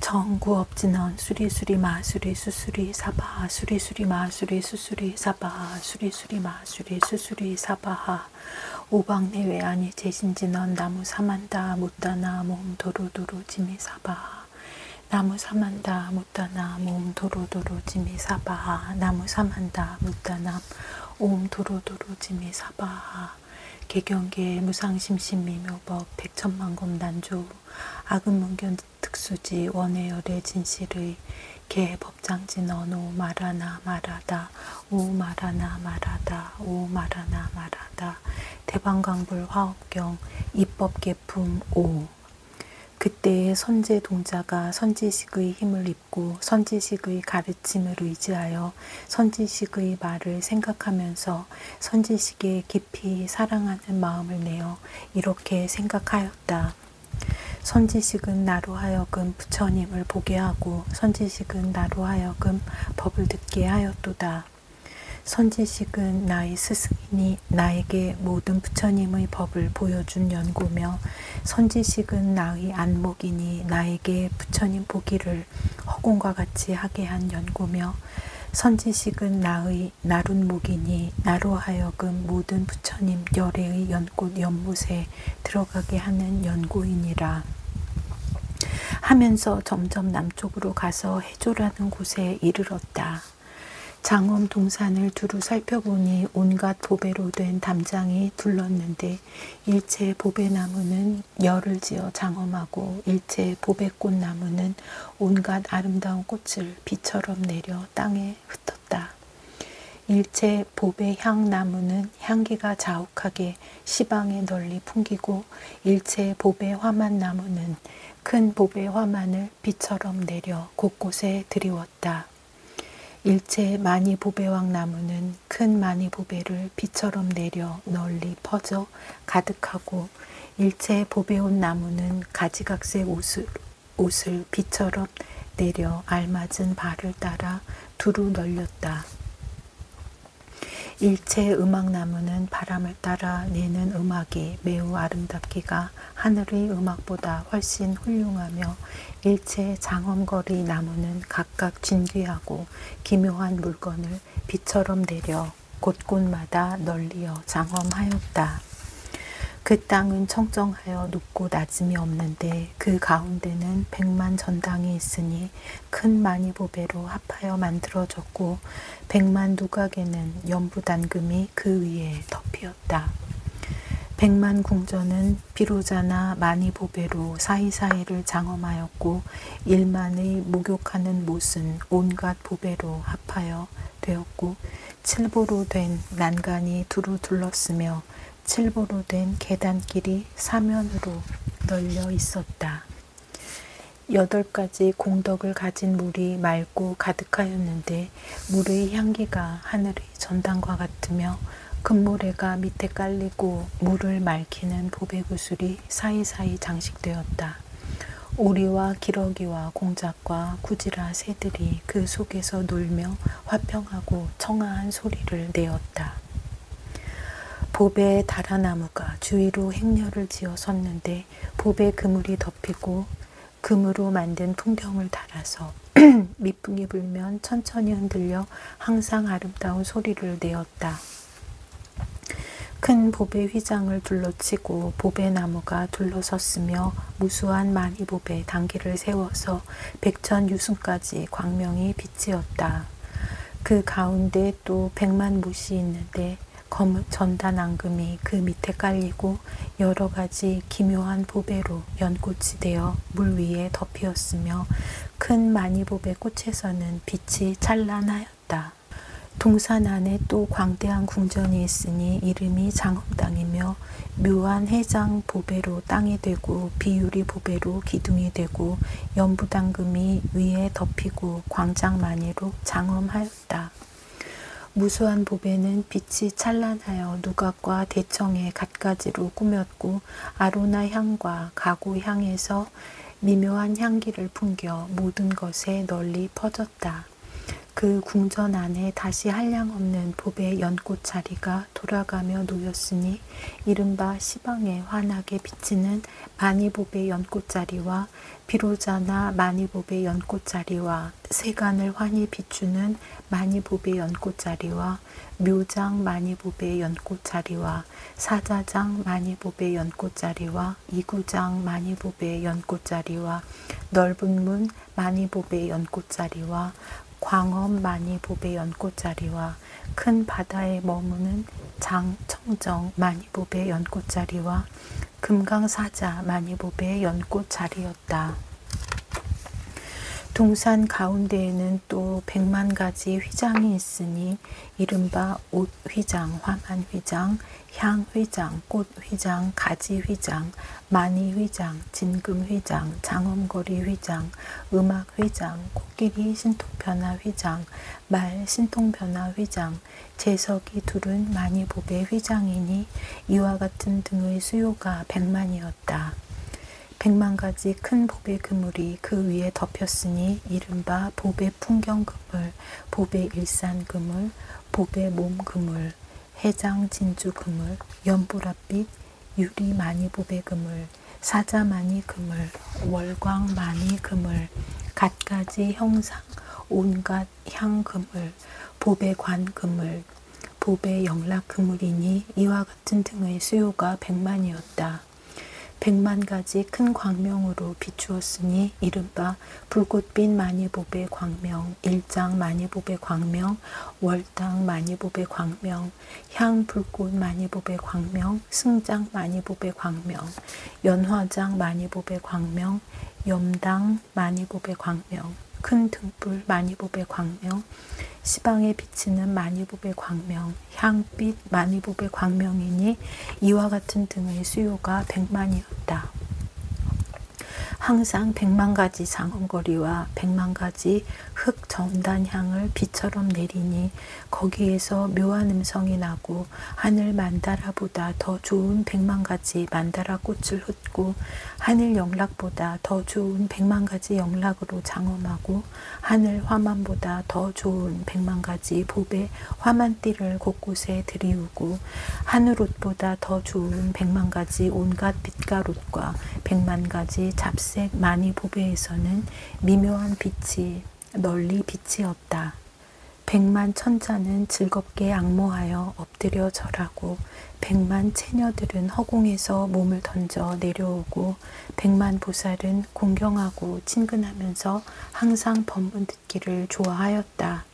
정구업진언 수리수리 마수리 수수리 사바하 수리수리 마수리 수수리 사바하 수리수리 마수리 수수리 사바하 오박내외 아니 제신진언 나무 사만다 못다나 몸 도로도로 지미 사바하 나무 사만다 못다나 몸 도로도로 지미 사바하 나무 사만다 못다나 옴 도로도로 지미 사바하 개경계 무상심심미묘법 백천만검 난조 악은문견 특수지 원해열의 진실의 개법장진언 오 말하나 말하다 오 말하나 말하다 오 말하나 말하다 대방광불 화업경 입법계품 오 그때의 선제 동자가 선지식의 힘을 입고 선지식의 가르침을 의지하여 선지식의 말을 생각하면서 선지식에 깊이 사랑하는 마음을 내어 이렇게 생각하였다. 선지식은 나로 하여금 부처님을 보게 하고 선지식은 나로 하여금 법을 듣게 하였도다. 선지식은 나의 스승이니 나에게 모든 부처님의 법을 보여준 연고며 선지식은 나의 안목이니 나에게 부처님 보기를 허공과 같이 하게 한 연고며 선지식은 나의 나룬목이니 나로 하여금 모든 부처님 열애의 연꽃 연못에 들어가게 하는 연고이니라. 하면서 점점 남쪽으로 가서 해조라는 곳에 이르렀다. 장엄 동산을 두루 살펴보니 온갖 보배로 된 담장이 둘렀는데 일체 보배나무는 열을 지어 장엄하고 일체 보배꽃나무는 온갖 아름다운 꽃을 비처럼 내려 땅에 흩었다. 일체 보배향나무는 향기가 자욱하게 시방에 널리 풍기고 일체 보배화만나무는 큰 보배화만을 비처럼 내려 곳곳에 드리웠다. 일체 마니보배왕 나무는 큰 마니보배를 비처럼 내려 널리 퍼져 가득하고 일체 보배옷 나무는 가지각색 옷을 비처럼 내려 알맞은 발을 따라 두루 널렸다. 일체 음악나무는 바람을 따라 내는 음악이 매우 아름답기가 하늘의 음악보다 훨씬 훌륭하며 일체 장엄거리 나무는 각각 진귀하고 기묘한 물건을 비처럼 내려 곳곳마다 널리어 장엄하였다. 그 땅은 청정하여 높고 낮음이 없는데 그 가운데는 백만 전당이 있으니 큰 마니보배로 합하여 만들어졌고 백만 누각에는 연부단금이 그 위에 덮이었다. 백만 궁전은 비로자나 마니보배로 사이사이를 장엄하였고 일만의 목욕하는 못은 온갖 보배로 합하여 되었고 칠보로 된 난간이 두루 둘렀으며 칠보로 된 계단길이 사면으로 널려 있었다. 8가지 공덕을 가진 물이 맑고 가득하였는데 물의 향기가 하늘의 전당과 같으며 금모래가 밑에 깔리고 물을 맑히는 보배구슬이 사이사이 장식되었다. 오리와 기러기와 공작과 구지라 새들이 그 속에서 놀며 화평하고 청아한 소리를 내었다. 보배 다라나무가 주위로 행렬을 지어 섰는데 보배 그물이 덮이고 금으로 만든 풍경을 달아서 미풍이 불면 천천히 흔들려 항상 아름다운 소리를 내었다. 큰 보배 휘장을 둘러치고 보배나무가 둘러섰으며 무수한 마니보배 단기를 세워서 백천유승까지 광명이 비치었다. 그 가운데 또 100만 못이 있는데 검은 전단 앙금이 그 밑에 깔리고 여러 가지 기묘한 보배로 연꽃이 되어 물 위에 덮이었으며 큰 마니보배 꽃에서는 빛이 찬란하였다. 동산 안에 또 광대한 궁전이 있으니 이름이 장엄당이며 묘한 해장 보배로 땅이 되고 비유리 보배로 기둥이 되고 연부당금이 위에 덮이고 광장마니로 장엄하였다. 무수한 보배는 빛이 찬란하여 누각과 대청에 갖가지로 꾸몄고 아로나 향과 가고 향에서 미묘한 향기를 풍겨 모든 것에 널리 퍼졌다. 그 궁전 안에 다시 한량없는 봅의 연꽃자리가 돌아가며 놓였으니 이른바 시방에 환하게 비치는 만이봅의 연꽃자리와 비로자나 만이봅의 연꽃자리와 세간을 환히 비추는 만이봅의 연꽃자리와 묘장 만이봅의 연꽃자리와 사자장 만이봅의 연꽃자리와 이구장 만이봅의 연꽃자리와 넓은 문 만이봅의 연꽃자리와 광엄 만이봅의 연꽃자리와 큰 바다에 머무는 장청정 만이봅의 연꽃자리와 금강사자 만이봅의 연꽃자리였다. 동산 가운데에는 또 100만가지 휘장이 있으니 이른바 옷휘장, 화만휘장, 향휘장, 꽃휘장, 가지휘장, 만이휘장, 진금휘장, 장엄거리휘장, 음악휘장, 코끼리 신통변화휘장, 말 신통변화휘장, 재석이 둘은 만이봅의 휘장이니 이와 같은 등의 수요가 100만이었다. 100만가지 큰 봅의 그물이 그 위에 덮였으니 이른바 봅의 풍경그물, 봅의 일산그물, 봅의 몸그물, 해장 진주그물, 연보랏빛 유리 만이봅의 그물, 사자만이 그물, 월광 만이 그물, 갖가지 형상 온갖 향그물, 봅의 관그물, 봅의 영락그물이니 이와 같은 등의 수요가 100만이었다. 100만가지 큰 광명으로 비추었으니 이른바 불꽃빛 만이봅의 광명, 일장 만이봅의 광명, 월당 만이봅의 광명, 향불꽃 만이봅의 광명, 승장 만이봅의 광명, 연화장 만이봅의 광명, 염당 만이봅의 광명, 큰 등불 만이봅의 광명, 시방에 비치는 만이봅의 광명, 향빛 만이봅의 광명이니 이와 같은 등의 수요가 100만이었다. 항상 100만가지 장엄거리와 100만가지 흙 전단향을 비처럼 내리니 거기에서 묘한 음성이 나고 하늘 만다라보다 더 좋은 100만가지 만다라 꽃을 흩고 하늘 영락보다 더 좋은 100만가지 영락으로 장엄하고 하늘 화만보다 더 좋은 100만가지 봅의 화만띠를 곳곳에 들이우고 하늘옷보다 더 좋은 100만가지 온갖 빛깔옷과 100만가지 잡색 만이보배에서는 미묘한 빛이 널리 비치었다. 100만 천자는 즐겁게 악모하여 엎드려 절하고 100만 체녀들은 허공에서 몸을 던져 내려오고 100만 보살은 공경하고 친근하면서 항상 법문 듣기를 좋아하였다.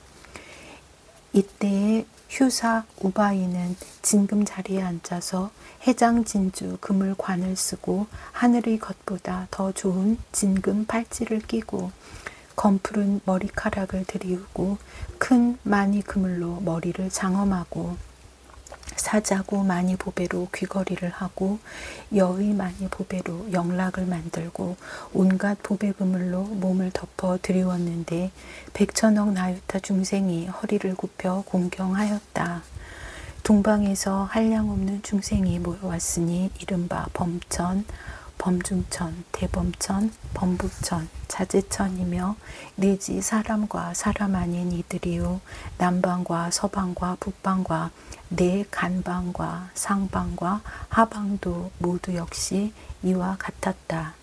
이때에 휴사 우바이는 진금 자리에 앉아서 해장진주 그물관을 쓰고 하늘의 것보다 더 좋은 진금 팔찌를 끼고 검푸른 머리카락을 들이우고 큰 마니 그물로 머리를 장엄하고 사자고 마니 보배로 귀걸이를 하고 여의 마니 보배로 영락을 만들고 온갖 보배 그물로 몸을 덮어 들이웠는데 100천억 나유타 중생이 허리를 굽혀 공경하였다. 동방에서 한량없는 중생이 모여왔으니 이른바 범천, 범중천, 대범천, 범부천, 자제천이며 내지 사람과 사람 아닌 이들이요 남방과 서방과 북방과 내 간방과 상방과 하방도 모두 역시 이와 같았다.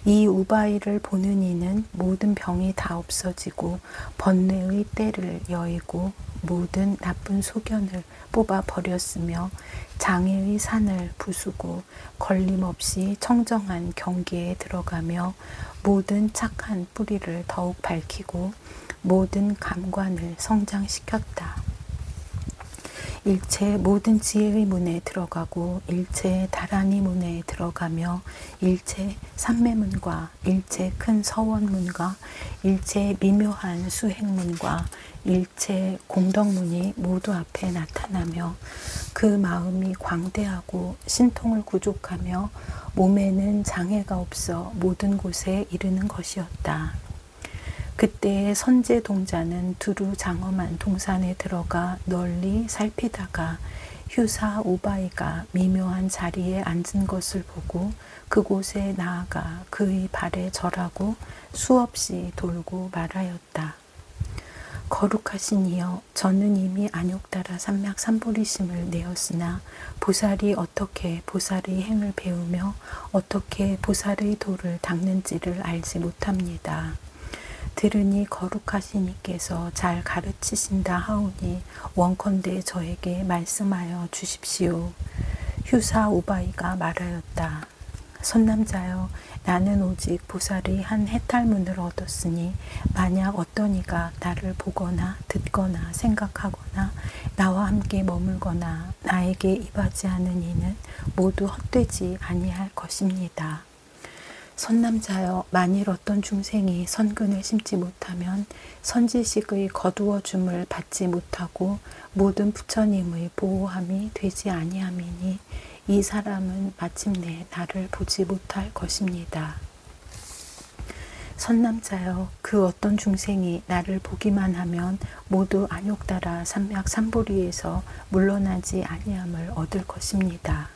이 우바이를 보는 이는 모든 병이 다 없어지고 번뇌의 때를 여의고 모든 나쁜 소견을 뽑아 버렸으며 장애의 산을 부수고 걸림없이 청정한 경계에 들어가며 모든 착한 뿌리를 더욱 밝히고 모든 감관을 성장시켰다. 일체 모든 지혜의 문에 들어가고 일체 다라니 문에 들어가며 일체 삼매문과 일체 큰 서원문과 일체 미묘한 수행문과 일체 공덕문이 모두 앞에 나타나며 그 마음이 광대하고 신통을 구족하며 몸에는 장애가 없어 모든 곳에 이르는 것이었다. 그때의 선제 동자는 두루 장엄한 동산에 들어가 널리 살피다가 휴사 우바이가 미묘한 자리에 앉은 것을 보고 그곳에 나아가 그의 발에 절하고 수없이 돌고 말하였다. 거룩하신 이여, 저는 이미 안욕따라 삼맥삼보리심을 내었으나 보살이 어떻게 보살의 행을 배우며 어떻게 보살의 도를 닦는지를 알지 못합니다. 들으니 거룩하신 이께서 잘 가르치신다 하오니 원컨대 저에게 말씀하여 주십시오. 휴사 우바이가 말하였다. 선남자여, 나는 오직 보살의 한 해탈문을 얻었으니 만약 어떤 이가 나를 보거나 듣거나 생각하거나 나와 함께 머물거나 나에게 입하지 않은 이는 모두 헛되지 아니할 것입니다. 선남자여, 만일 어떤 중생이 선근을 심지 못하면 선지식의 거두어줌을 받지 못하고 모든 부처님의 보호함이 되지 아니함이니 이 사람은 마침내 나를 보지 못할 것입니다. 선남자여, 그 어떤 중생이 나를 보기만 하면 모두 안욕따라 삼맥삼보리에서 물러나지 아니함을 얻을 것입니다.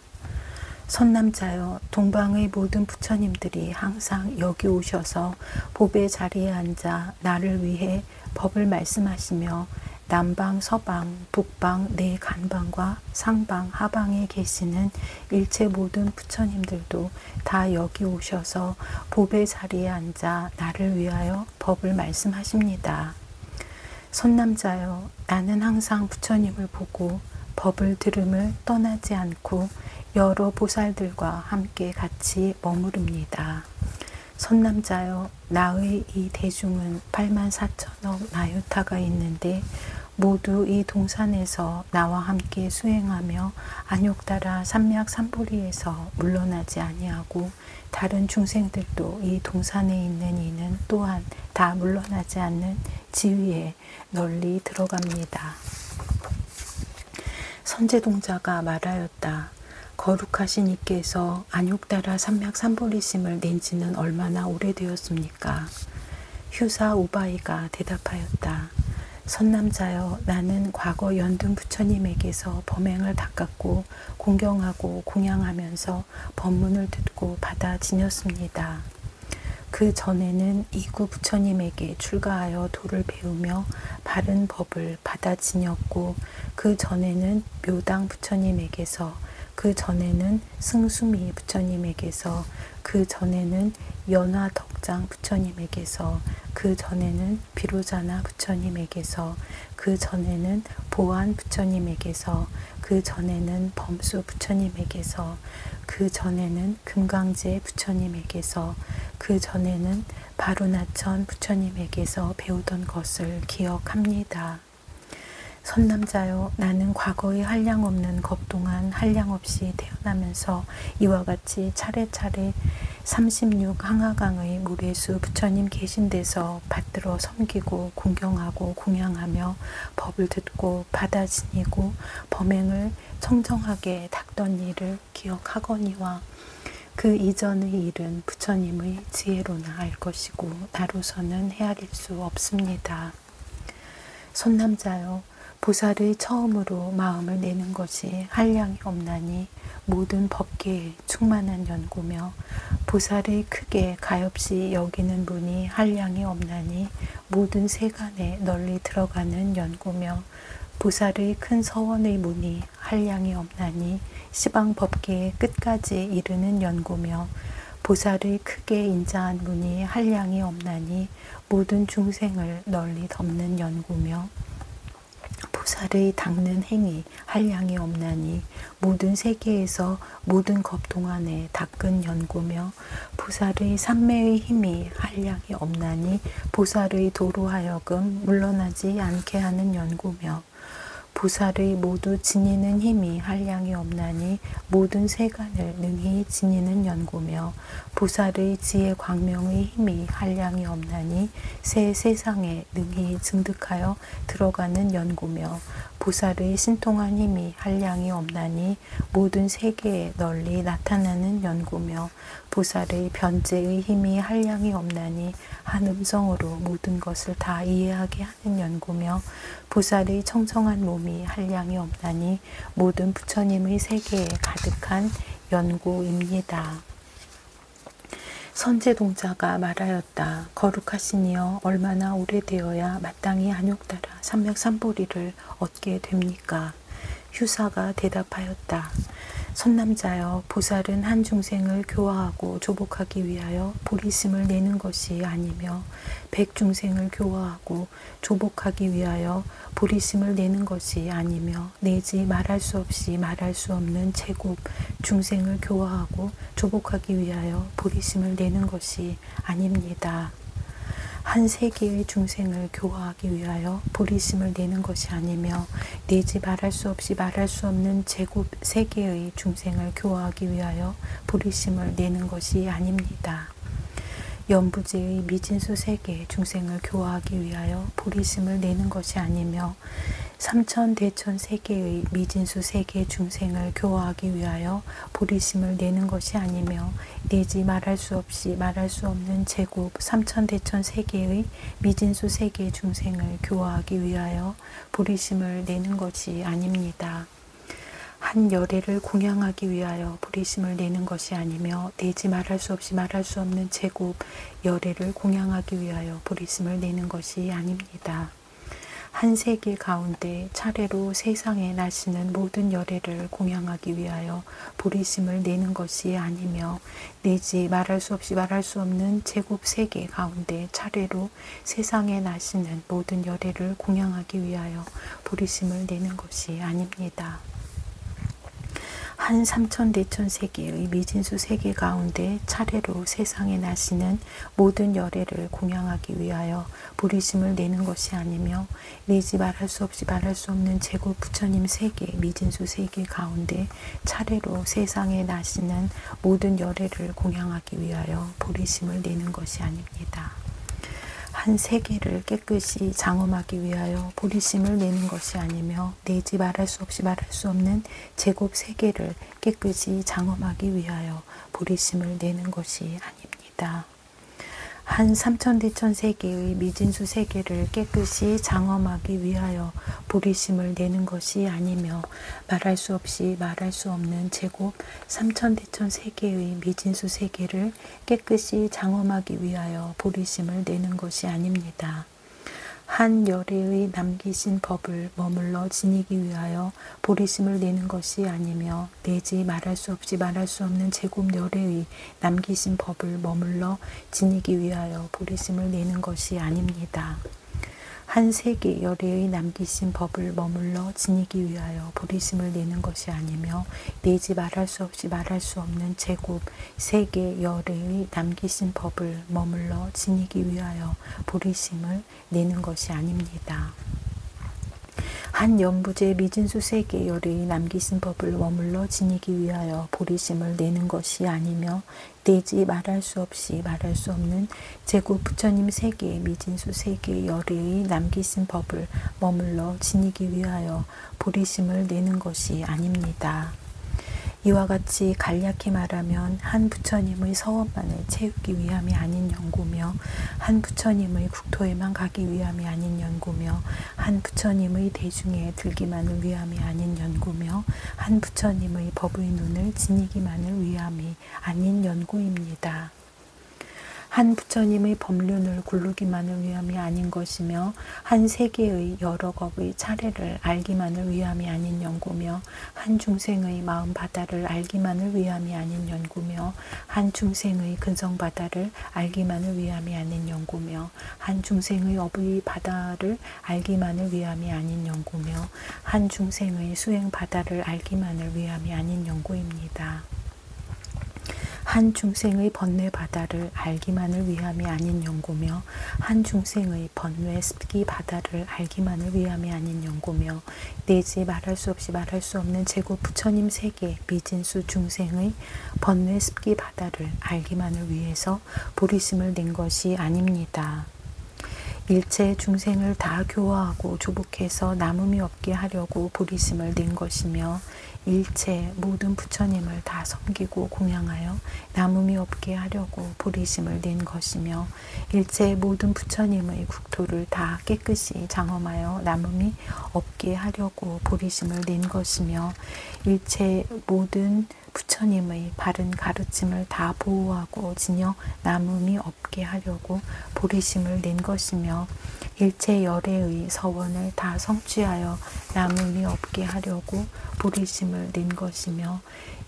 선남자여, 동방의 모든 부처님들이 항상 여기 오셔서 법의 자리에 앉아 나를 위해 법을 말씀하시며 남방, 서방, 북방, 네 간방과 상방, 하방에 계시는 일체 모든 부처님들도 다 여기 오셔서 법의 자리에 앉아 나를 위하여 법을 말씀하십니다. 선남자여, 나는 항상 부처님을 보고 법을 들음을 떠나지 않고 여러 보살들과 함께 같이 머무릅니다. 선남자여, 나의 이 대중은 84,000억 나유타가 있는데 모두 이 동산에서 나와 함께 수행하며 안욕따라 삼맥삼보리에서 물러나지 아니하고 다른 중생들도 이 동산에 있는 이는 또한 다 물러나지 않는 지위에 널리 들어갑니다. 선제동자가 말하였다. 거룩하신 이께서 안욕따라 삼맥삼보리심을 낸 지는 얼마나 오래되었습니까? 휴사 우바이가 대답하였다. 선남자여, 나는 과거 연등 부처님에게서 범행을 닦았고 공경하고 공양하면서 법문을 듣고 받아 지녔습니다. 그 전에는 이구 부처님에게 출가하여 도를 배우며 바른 법을 받아 지녔고 그 전에는 묘당 부처님에게서, 그 전에는 승수미 부처님에게서, 그 전에는 연화덕장 부처님에게서, 그 전에는 비로자나 부처님에게서, 그 전에는 보안 부처님에게서, 그 전에는 범수 부처님에게서, 그 전에는 금강제 부처님에게서, 그 전에는 바루나천 부처님에게서 배우던 것을 기억합니다. 선남자여, 나는 과거에 한량없는 것 동안 한량없이 태어나면서 이와 같이 차례차례 36 항하강의 무례수 부처님 계신 데서 받들어 섬기고 공경하고 공양하며 법을 듣고 받아 지니고 범행을 청정하게 닦던 일을 기억하거니와 그 이전의 일은 부처님의 지혜로나 알 것이고 나로서는 헤아릴 수 없습니다. 선남자여, 보살의 처음으로 마음을 내는 것이 한량이 없나니 모든 법계에 충만한 연고며 보살의 크게 가엾이 여기는 분이 한량이 없나니 모든 세간에 널리 들어가는 연고며 보살의 큰 서원의 문이 한량이 없나니 시방 법계의 끝까지 이르는 연고며 보살의 크게 인자한 문이 한량이 없나니 모든 중생을 널리 덮는 연고며 보살의 닦는 행위 한량이 없나니 모든 세계에서 모든 것 동안에 닦은 연고며 보살의 삼매의 힘이 한량이 없나니 보살의 도로 하여금 물러나지 않게 하는 연고며 보살의 모두 지니는 힘이 한량이 없나니 모든 세간을 능히 지니는 연고며 보살의 지혜 광명의 힘이 한량이 없나니 새 세상에 능히 증득하여 들어가는 연고며 보살의 신통한 힘이 한량이 없나니 모든 세계에 널리 나타나는 연고며 보살의 변제의 힘이 한량이 없나니 한 음성으로 모든 것을 다 이해하게 하는 연고며 보살의 청정한 몸이 한량이 없나니 모든 부처님의 세계에 가득한 연고입니다. 선제동자가 말하였다. 거룩하시니여 얼마나 오래되어야 마땅히 한욕 따라 삼맥삼보리를 얻게 됩니까? 휴사가 대답하였다. 선남자여 보살은 한 중생을 교화하고 조복하기 위하여 보리심을 내는 것이 아니며 백 중생을 교화하고 조복하기 위하여 보리심을 내는 것이 아니며 내지 말할 수 없이 말할 수 없는 제곱 중생을 교화하고 조복하기 위하여 보리심을 내는 것이 아닙니다. 한 세계의 중생을 교화하기 위하여 보리심을 내는 것이 아니며 내지 말할 수 없이 말할 수 없는 제곱 세계의 중생을 교화하기 위하여 보리심을 내는 것이 아닙니다. 연부제의 미진수 세계 중생을 교화하기 위하여 보리심을 내는 것이 아니며 삼천대천 세계의 미진수 세계 중생을 교화하기 위하여 보리심을 내는 것이 아니며 내지 말할 수 없이 말할 수 없는 제곱 삼천대천 세계의 미진수 세계 중생을 교화하기 위하여 보리심을 내는 것이 아닙니다. 한 열애를 공양하기 위하여 보리심을 내는 것이 아니며 내지 말할 수 없이 말할 수 없는 제곱 열애를 공양하기 위하여 보리심을 내는 것이 아닙니다. 한 세계 가운데 차례로 세상에 나시는 모든 열애를 공양하기 위하여 보리심을 내는 것이 아니며 내지 말할 수 없이 말할 수 없는 제곱 세계 가운데 차례로 세상에 나시는 모든 열애를 공양하기 위하여 보리심을 내는 것이 아닙니다. 한 삼천대천 세계의 미진수 세계 가운데 차례로 세상에 나시는 모든 열애를 공양하기 위하여 보리심을 내는 것이 아니며 내지 말할 수 없이 말할 수 없는 제곱 부처님 세계 미진수 세계 가운데 차례로 세상에 나시는 모든 열애를 공양하기 위하여 보리심을 내는 것이 아닙니다. 한 세계를 깨끗이 장엄하기 위하여 보리심을 내는 것이 아니며 내지 말할 수 없이 말할 수 없는 제곱 세계를 깨끗이 장엄하기 위하여 보리심을 내는 것이 아닙니다. 한 삼천대천 세계의 미진수 세계를 깨끗이 장엄하기 위하여 보리심을 내는 것이 아니며 말할 수 없이 말할 수 없는 제곱 삼천대천 세계의 미진수 세계를 깨끗이 장엄하기 위하여 보리심을 내는 것이 아닙니다. 한 열애의 남기신 법을 머물러 지니기 위하여 보리심을 내는 것이 아니며 내지 말할 수 없이 말할 수 없는 제곱 열애의 남기신 법을 머물러 지니기 위하여 보리심을 내는 것이 아닙니다. 한 세계 열애의 남기신 법을 머물러 지니기 위하여 보리심을 내는 것이 아니며 내지 말할 수 없이 말할 수 없는 제곱 세계 열애의 남기신 법을 머물러 지니기 위하여 보리심을 내는 것이 아닙니다. 한 연부제 미진수 세계 열애의 남기신 법을 머물러 지니기 위하여 보리심을 내는 것이 아니며 내지 말할 수 없이 말할 수 없는 제곱 부처님 세계 미진수 세계 열애의 남기신 법을 머물러 지니기 위하여 보리심을 내는 것이 아닙니다. 이와 같이 간략히 말하면 한 부처님의 서원만을 채우기 위함이 아닌 연구며 한 부처님의 국토에만 가기 위함이 아닌 연구며 한 부처님의 대중에 들기만을 위함이 아닌 연구며 한 부처님의 법의 눈을 지니기만을 위함이 아닌 연구입니다. 한 부처님의 법륜을 굴르기만을 위함이 아닌 것이며 한 세계의 여러 법의 차례를 알기만을 위함이 아닌 연구며 한 중생의 마음 바다를 알기만을 위함이 아닌 연구며 한 중생의 근성 바다를 알기만을 위함이 아닌 연구며 한 중생의 업의 바다를 알기만을 위함이 아닌 연구며 한 중생의 수행 바다를 알기만을 위함이 아닌 연구입니다. 한 중생의 번뇌 바다를 알기만을 위함이 아닌 연구며 한 중생의 번뇌 습기 바다를 알기만을 위함이 아닌 연구며 내지 말할 수 없이 말할 수 없는 제곱 부처님 세계 미진수 중생의 번뇌 습기 바다를 알기만을 위해서 보리심을 낸 것이 아닙니다. 일체 중생을 다 교화하고 조복해서 남음이 없게 하려고 보리심을 낸 것이며 일체 모든 부처님을 다 섬기고 공양하여 남음이 없게 하려고 보리심을 낸 것이며 일체 모든 부처님의 국토를 다 깨끗이 장엄하여 남음이 없게 하려고 보리심을 낸 것이며 일체 모든 부처님의 바른 가르침을 다 보호하고 지녀 남음이 없게 하려고 보리심을 낸 것이며 일체 열애의 서원을 다 성취하여 남음이 없게 하려고 보리심을 낸 것이며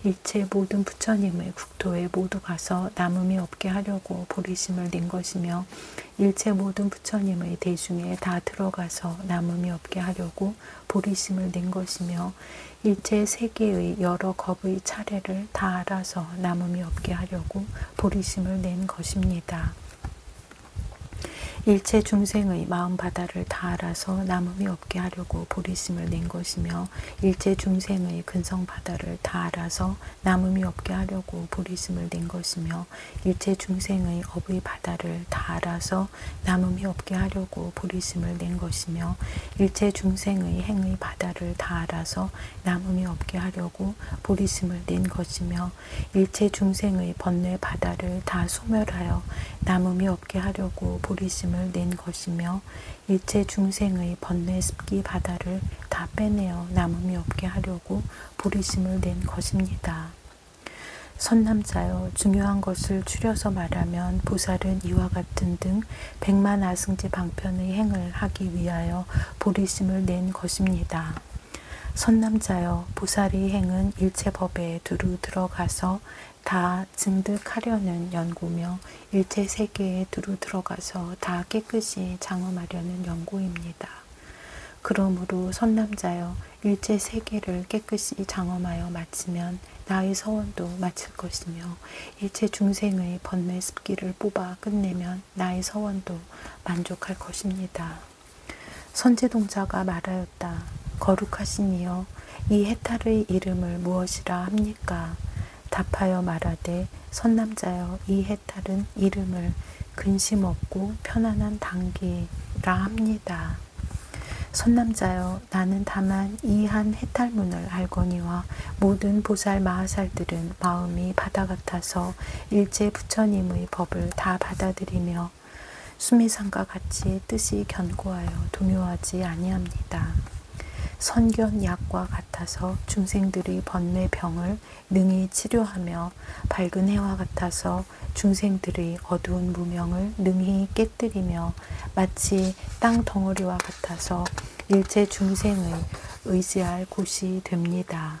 일체 모든 부처님의 국토에 모두 가서 남음이 없게 하려고 보리심을 낸 것이며 일체 모든 부처님의 대중에 다 들어가서 남음이 없게 하려고 보리심을 낸 것이며 일체 세계의 여러 겁의 차례를 다 알아서 남음이 없게 하려고 보리심을 낸 것입니다. 일체 중생의 마음 바다를 다 알아서 남음이 없게 하려고 보리심을 낸 것이며 일체 중생의 근성 바다를 다 알아서 남음이 없게 하려고 보리심을 낸 것이며 일체 중생의 업의 바다를 다 알아서 남음이 없게 하려고 보리심을 낸 것이며 일체 중생의 행의 바다를 다 알아서 남음이 없게 하려고 보리심을 낸 것이며 일체 중생의 번뇌 바다를 다 소멸하여 남음이 없게 하려고 보리심을 낸 것이며 일체 중생의 번뇌 습기 바다를 다 빼내어 남음이 없게 하려고 보리심을 낸 것입니다. 선남자여, 중요한 것을 추려서 말하면 보살은 이와 같은 등 백만 아승지 방편의 행을 하기 위하여 보리심을 낸 것입니다. 선남자여, 보살의 행은 일체 법에 두루 들어가서 다 증득하려는 연구며 일체 세계에 두루 들어가서 다 깨끗이 장엄하려는 연구입니다. 그러므로 선남자여, 일체 세계를 깨끗이 장엄하여 마치면 나의 서원도 마칠 것이며 일체 중생의 번뇌 습기를 뽑아 끝내면 나의 서원도 만족할 것입니다. 선제동자가 말하였다. 거룩하시니여, 이 해탈의 이름을 무엇이라 합니까? 답하여 말하되, 선남자여, 이 해탈은 이름을 근심 없고 편안한 단기라 합니다. 선남자여, 나는 다만 이 한 해탈문을 알거니와 모든 보살 마하살들은 마음이 바다 같아서 일체 부처님의 법을 다 받아들이며 수미산과 같이 뜻이 견고하여 동요하지 아니합니다. 선견 약과 같아서 중생들의 번뇌 병을 능히 치료하며 밝은 해와 같아서 중생들의 어두운 무명을 능히 깨뜨리며 마치 땅 덩어리와 같아서 일체 중생의 의지할 곳이 됩니다.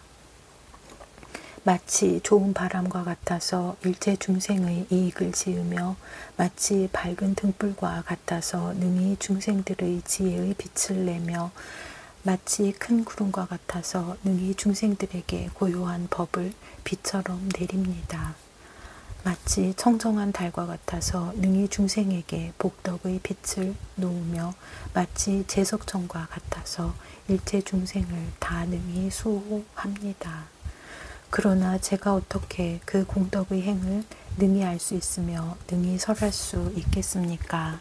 마치 좋은 바람과 같아서 일체 중생의 이익을 지으며 마치 밝은 등불과 같아서 능히 중생들의 지혜의 빛을 내며 마치 큰 구름과 같아서 능히 중생들에게 고요한 법을 비처럼 내립니다. 마치 청정한 달과 같아서 능히 중생에게 복덕의 빛을 놓으며 마치 제석천과 같아서 일체 중생을 다 능히 수호합니다. 그러나 제가 어떻게 그 공덕의 행을 능히 알 수 있으며 능히 설할 수 있겠습니까?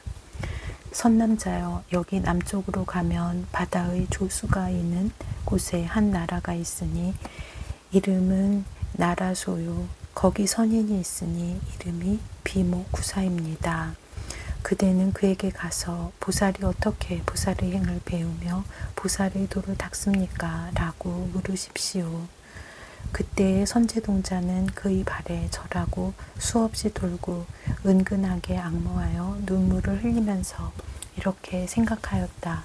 선남자여, 여기 남쪽으로 가면 바다의 조수가 있는 곳에 한 나라가 있으니 이름은 나라소요. 거기 선인이 있으니 이름이 비모구사입니다. 그대는 그에게 가서 보살이 어떻게 보살의 행을 배우며 보살의 도를 닦습니까? 라고 물으십시오. 그때의 선제동자는 그의 발에 절하고 수없이 돌고 은근하게 악모하여 눈물을 흘리면서 이렇게 생각하였다.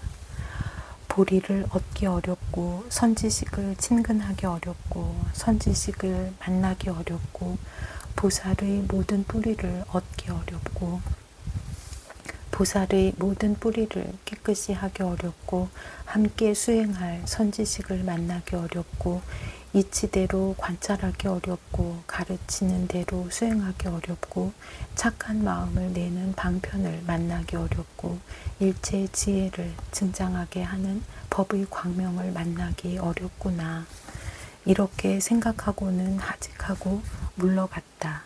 보리를 얻기 어렵고 선지식을 친근하기 어렵고 선지식을 만나기 어렵고 보살의 모든 뿌리를 얻기 어렵고 보살의 모든 뿌리를 깨끗이 하기 어렵고 함께 수행할 선지식을 만나기 어렵고 이치대로 관찰하기 어렵고 가르치는 대로 수행하기 어렵고 착한 마음을 내는 방편을 만나기 어렵고 일체 지혜를 증장하게 하는 법의 광명을 만나기 어렵구나. 이렇게 생각하고는 하직하고 물러갔다.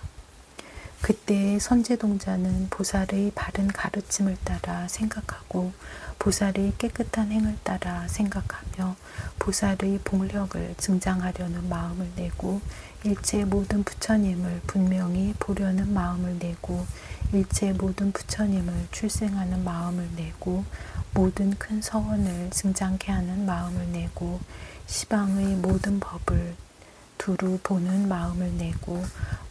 그때의 선제동자는 보살의 바른 가르침을 따라 생각하고 보살의 깨끗한 행을 따라 생각하며 보살의 복력을 증장하려는 마음을 내고 일체 모든 부처님을 분명히 보려는 마음을 내고 일체 모든 부처님을 출생하는 마음을 내고 모든 큰 서원을 증장케 하는 마음을 내고 시방의 모든 법을 두루 보는 마음을 내고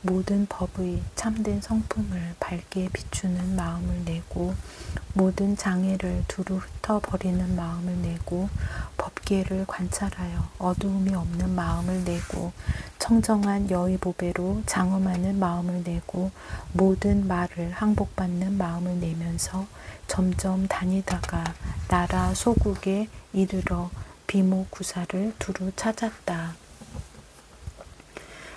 모든 법의 참된 성품을 밝게 비추는 마음을 내고 모든 장애를 두루 흩어버리는 마음을 내고 법계를 관찰하여 어두움이 없는 마음을 내고 청정한 여의 보배로 장엄하는 마음을 내고 모든 말을 항복받는 마음을 내면서 점점 다니다가 나라 소국에 이르러 비모구사를 두루 찾았다.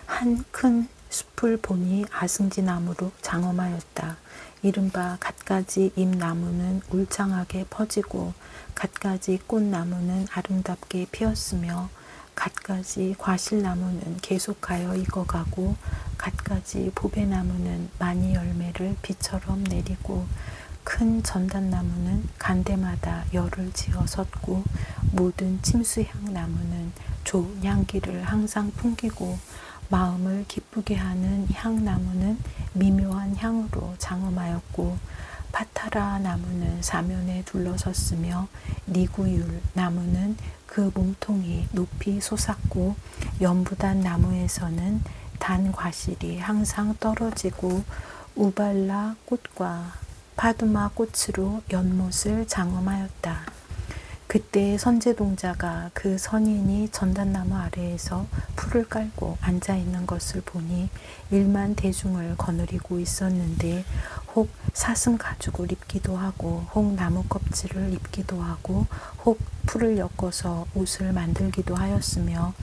한 큰 숲을 보니 아승지나무로 장엄하였다. 이른바 갖가지 잎나무는 울창하게 퍼지고 갖가지 꽃나무는 아름답게 피었으며 갖가지 과실나무는 계속하여 익어가고 갖가지 보배나무는 많이 열매를 비처럼 내리고 큰 전단나무는 간대마다 열을 지어 섰고 모든 침수향나무는 좋은 향기를 항상 풍기고 마음을 기쁘게 하는 향나무는 미묘한 향으로 장엄하였고 파타라 나무는 사면에 둘러섰으며 니구율 나무는 그 몸통이 높이 솟았고 연부단 나무에서는 단 과실이 항상 떨어지고 우발라 꽃과 파두마 꽃으로 연못을 장엄하였다. 그때 선제동자가 그 선인이 전단나무 아래에서 풀을 깔고 앉아있는 것을 보니 일만 대중을 거느리고 있었는데 혹 사슴 가죽을 입기도 하고 혹 나무 껍질을 입기도 하고 혹 풀을 엮어서 옷을 만들기도 하였으며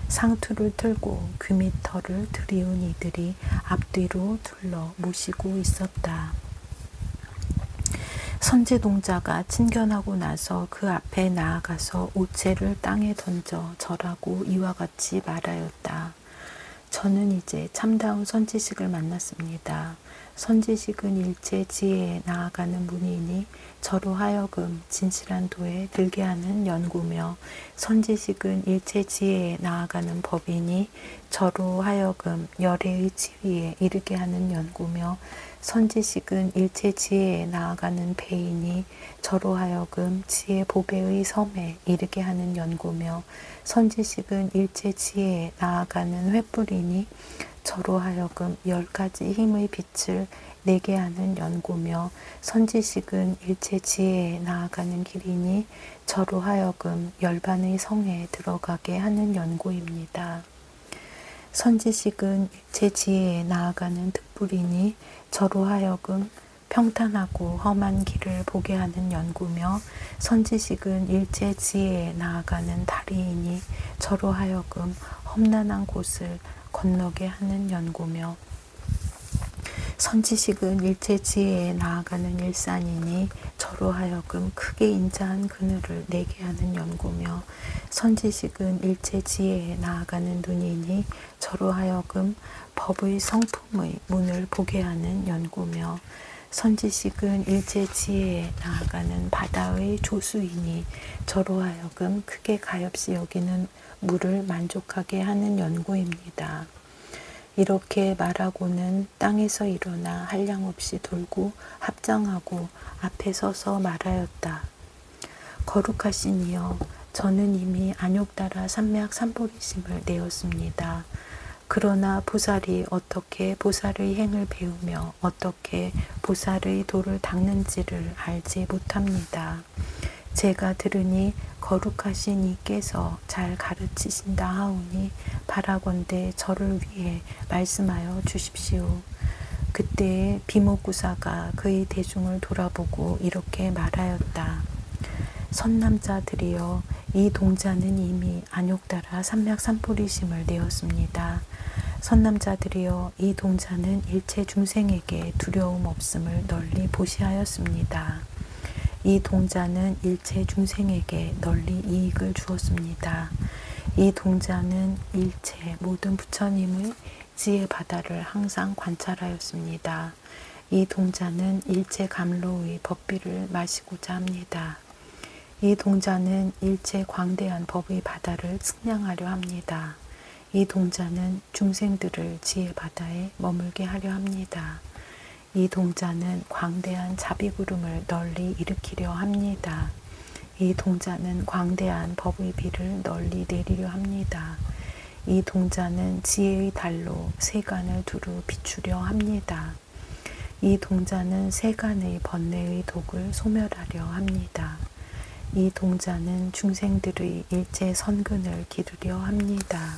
상투를 틀고 귀밑털을 들이운 이들이 앞뒤로 둘러 모시고 있었다. 선제동자가 친견하고 나서 그 앞에 나아가서 옷채를 땅에 던져 절하고 이와 같이 말하였다. 저는 이제 참다운 선지식을 만났습니다. 선지식은 일체 지혜에 나아가는 문이니 저로 하여금 진실한 도에 들게 하는 연구며 선지식은 일체 지혜에 나아가는 법이니 저로 하여금 열애의 지위에 이르게 하는 연구며 선지식은 일체 지혜에 나아가는 배이니 저로 하여금 지혜 보배의 섬에 이르게 하는 연구며 선지식은 일체 지혜에 나아가는 횃불이니 저로 하여금 10가지 힘의 빛을 내게 하는 연구며 선지식은 일체 지혜에 나아가는 길이니 저로 하여금 열반의 성에 들어가게 하는 연구입니다. 선지식은 일체 지혜에 나아가는 득불이니 저로 하여금 평탄하고 험한 길을 보게 하는 연구며 선지식은 일체 지혜에 나아가는 다리이니 저로 하여금 험난한 곳을 건너게 하는 연구며 선지식은 일체 지혜에 나아가는 일산이니 저로 하여금 크게 인자한 그늘을 내게 하는 연구며 선지식은 일체 지혜에 나아가는 눈이니 저로 하여금 법의 성품의 문을 보게 하는 연구며 선지식은 일체 지혜에 나아가는 바다의 조수이니 저로 하여금 크게 가엾이 여기는 물을 만족하게 하는 연구입니다. 이렇게 말하고는 땅에서 일어나 한량없이 돌고 합장하고 앞에 서서 말하였다. 거룩하신 이여, 저는 이미 안욕따라 삼맥 삼보리심을 내었습니다. 그러나 보살이 어떻게 보살의 행을 배우며 어떻게 보살의 도를 닦는지를 알지 못합니다. 제가 들으니 거룩하신 이께서 잘 가르치신다 하오니 바라건대 저를 위해 말씀하여 주십시오. 그때에 비모구사가 그의 대중을 돌아보고 이렇게 말하였다. 선남자들이여, 이 동자는 이미 안욕따라 삼맥 삼보리심을 내었습니다. 선남자들이여, 이 동자는 일체 중생에게 두려움 없음을 널리 보시하였습니다. 이 동자는 일체 중생에게 널리 이익을 주었습니다. 이 동자는 일체 모든 부처님의 지혜 바다를 항상 관찰하였습니다. 이 동자는 일체 감로의 법비를 마시고자 합니다. 이 동자는 일체 광대한 법의 바다를 측량하려 합니다. 이 동자는 중생들을 지혜 바다에 머물게 하려 합니다. 이 동자는 광대한 자비구름을 널리 일으키려 합니다. 이 동자는 광대한 법의 비를 널리 내리려 합니다. 이 동자는 지혜의 달로 세간을 두루 비추려 합니다. 이 동자는 세간의 번뇌의 독을 소멸하려 합니다. 이 동자는 중생들의 일체 선근을 기르려 합니다.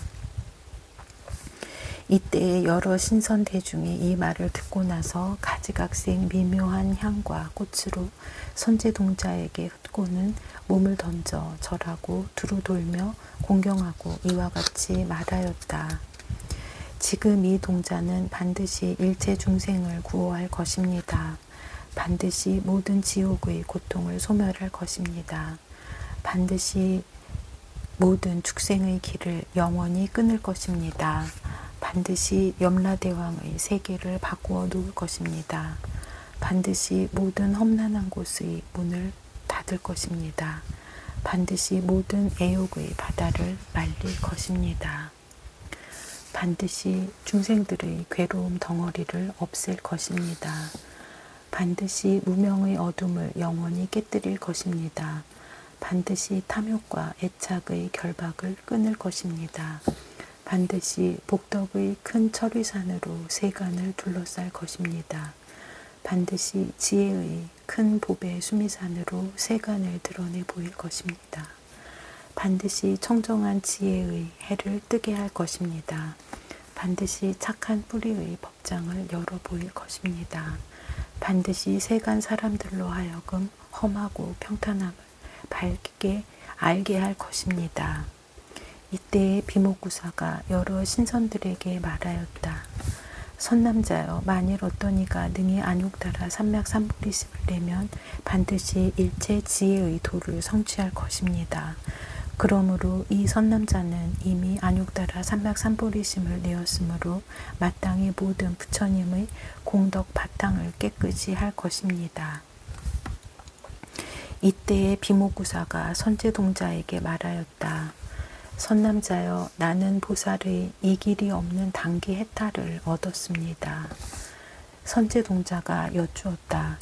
이때에 여러 신선 대중이 이 말을 듣고 나서 가지각색 미묘한 향과 꽃으로 선제동자에게 흩고는 몸을 던져 절하고 두루 돌며 공경하고 이와 같이 말하였다. 지금 이 동자는 반드시 일체 중생을 구호할 것입니다. 반드시 모든 지옥의 고통을 소멸할 것입니다. 반드시 모든 축생의 길을 영원히 끊을 것입니다. 반드시 염라대왕의 세계를 바꾸어 놓을 것입니다. 반드시 모든 험난한 곳의 문을 닫을 것입니다. 반드시 모든 애욕의 바다를 말릴 것입니다. 반드시 중생들의 괴로움 덩어리를 없앨 것입니다. 반드시 무명의 어둠을 영원히 깨뜨릴 것입니다. 반드시 탐욕과 애착의 결박을 끊을 것입니다. 반드시 복덕의 큰 철위산으로 세간을 둘러쌀 것입니다. 반드시 지혜의 큰 보배 수미산으로 세간을 드러내 보일 것입니다. 반드시 청정한 지혜의 해를 뜨게 할 것입니다. 반드시 착한 뿌리의 법장을 열어 보일 것입니다. 반드시 세간 사람들로 하여금 험하고 평탄함을 밝게 알게 할 것입니다. 이때에 비목구사가 여러 신선들에게 말하였다. 선남자여, 만일 어떤 이가 능히 안욕달아 삼맥삼보리심을 내면 반드시 일체 지혜의 도를 성취할 것입니다. 그러므로 이 선남자는 이미 안욕달아 삼맥삼보리심을 내었으므로 마땅히 모든 부처님의 공덕 바탕을 깨끗이 할 것입니다. 이때에 비목구사가 선제동자에게 말하였다. 선남자여, 나는 보살의 이 길이 없는 단기 해탈을 얻었습니다. 선제동자가 여쭈었다.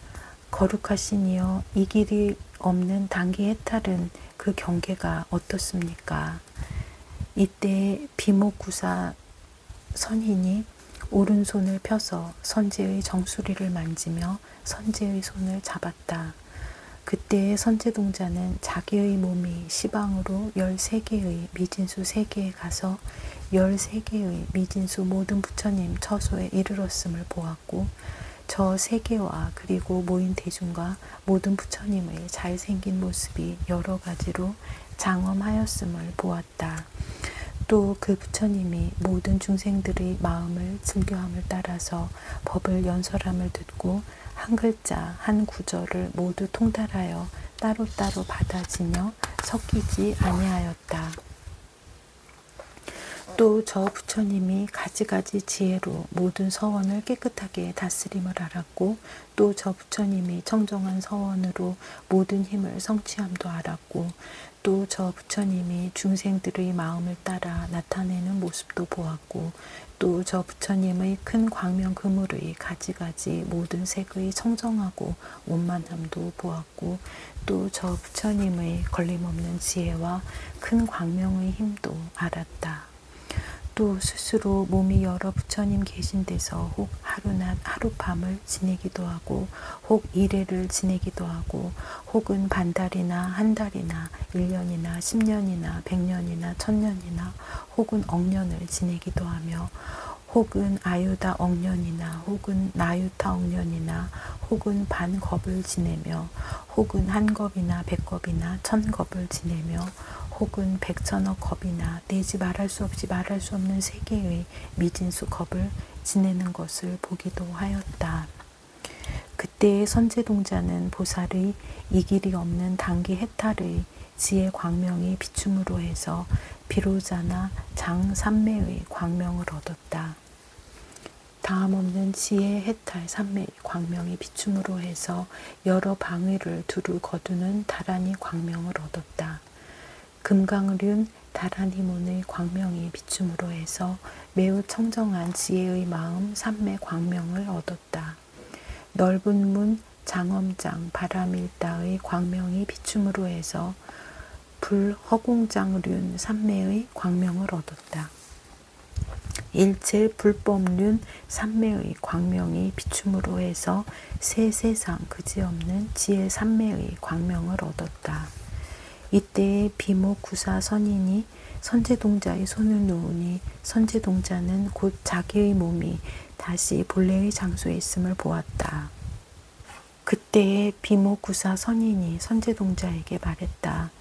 거룩하시니여, 이 길이 없는 단기 해탈은 그 경계가 어떻습니까? 이때 비목구사 선인이 오른손을 펴서 선제의 정수리를 만지며 선제의 손을 잡았다. 그때의 선제동자는 자기의 몸이 시방으로 13개의 미진수 세계에 가서 13개의 미진수 모든 부처님 처소에 이르렀음을 보았고, 저 세계와 그리고 모인 대중과 모든 부처님의 잘생긴 모습이 여러 가지로 장엄하였음을 보았다. 또 그 부처님이 모든 중생들의 마음을 즐겨함을 따라서 법을 연설함을 듣고 한 글자 한 구절을 모두 통달하여 따로따로 받아지며 섞이지 아니하였다. 또 저 부처님이 가지가지 지혜로 모든 서원을 깨끗하게 다스림을 알았고, 또 저 부처님이 청정한 서원으로 모든 힘을 성취함도 알았고, 또 저 부처님이 중생들의 마음을 따라 나타내는 모습도 보았고, 또 저 부처님의 큰 광명 그물의 가지가지 모든 색의 청정하고 원만함도 보았고, 또 저 부처님의 걸림없는 지혜와 큰 광명의 힘도 알았다. 또 스스로 몸이 여러 부처님 계신 데서 혹 하루낮 하룻밤을 지내기도 하고, 혹 일회를 지내기도 하고, 혹은 반달이나 한 달이나 1년이나 10년이나 100년이나 1000년이나 혹은 억년을 지내기도 하며, 혹은 아유다 억년이나 혹은 나유타 억년이나 혹은 반겁을 지내며, 혹은 한 겁이나 100겁이나 1000겁을 지내며, 혹은 100천억 겁이나 내지 말할 수 없이 말할 수 없는 세계의 미진수 겁을 지내는 것을 보기도 하였다. 그때의 선제동자는 보살의 이 길이 없는 단기 해탈의 지혜 광명이 비춤으로 해서 비로자나 장삼매의 광명을 얻었다. 다음 없는 지혜 해탈 삼매의 광명이 비춤으로 해서 여러 방위를 두루 거두는 다란이 광명을 얻었다. 금강을윤 다란이문의 광명이 비춤으로 해서 매우 청정한 지혜의 마음 삼매 광명을 얻었다. 넓은 문 장엄장 바라밀다의 광명이 비춤으로 해서 불허공장륜 삼매의 광명을 얻었다. 일체 불법륜 삼매의 광명이 비춤으로 해서 새 세상 그지없는 지혜 삼매의 광명을 얻었다. 이때에 비모구사 선인이 선제동자의 손을 놓으니 선제동자는 곧 자기의 몸이 다시 본래의 장소에 있음을 보았다. 그때에 비모구사 선인이 선제동자에게 말했다.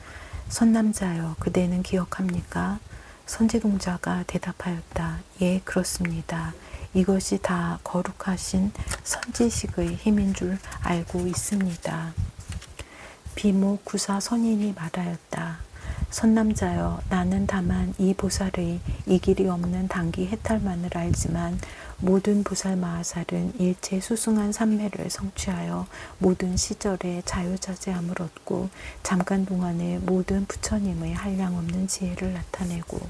선남자여, 그대는 기억합니까? 선제동자가 대답하였다. 예, 그렇습니다. 이것이 다 거룩하신 선지식의 힘인 줄 알고 있습니다. 비모구사 선인이 말하였다. 선남자여, 나는 다만 이 보살의 이 길이 없는 단기 해탈만을 알지만 모든 보살 마하살은 일체 수승한 삼매를 성취하여 모든 시절에 자유자재함을 얻고 잠깐 동안에 모든 부처님의 한량없는 지혜를 나타내고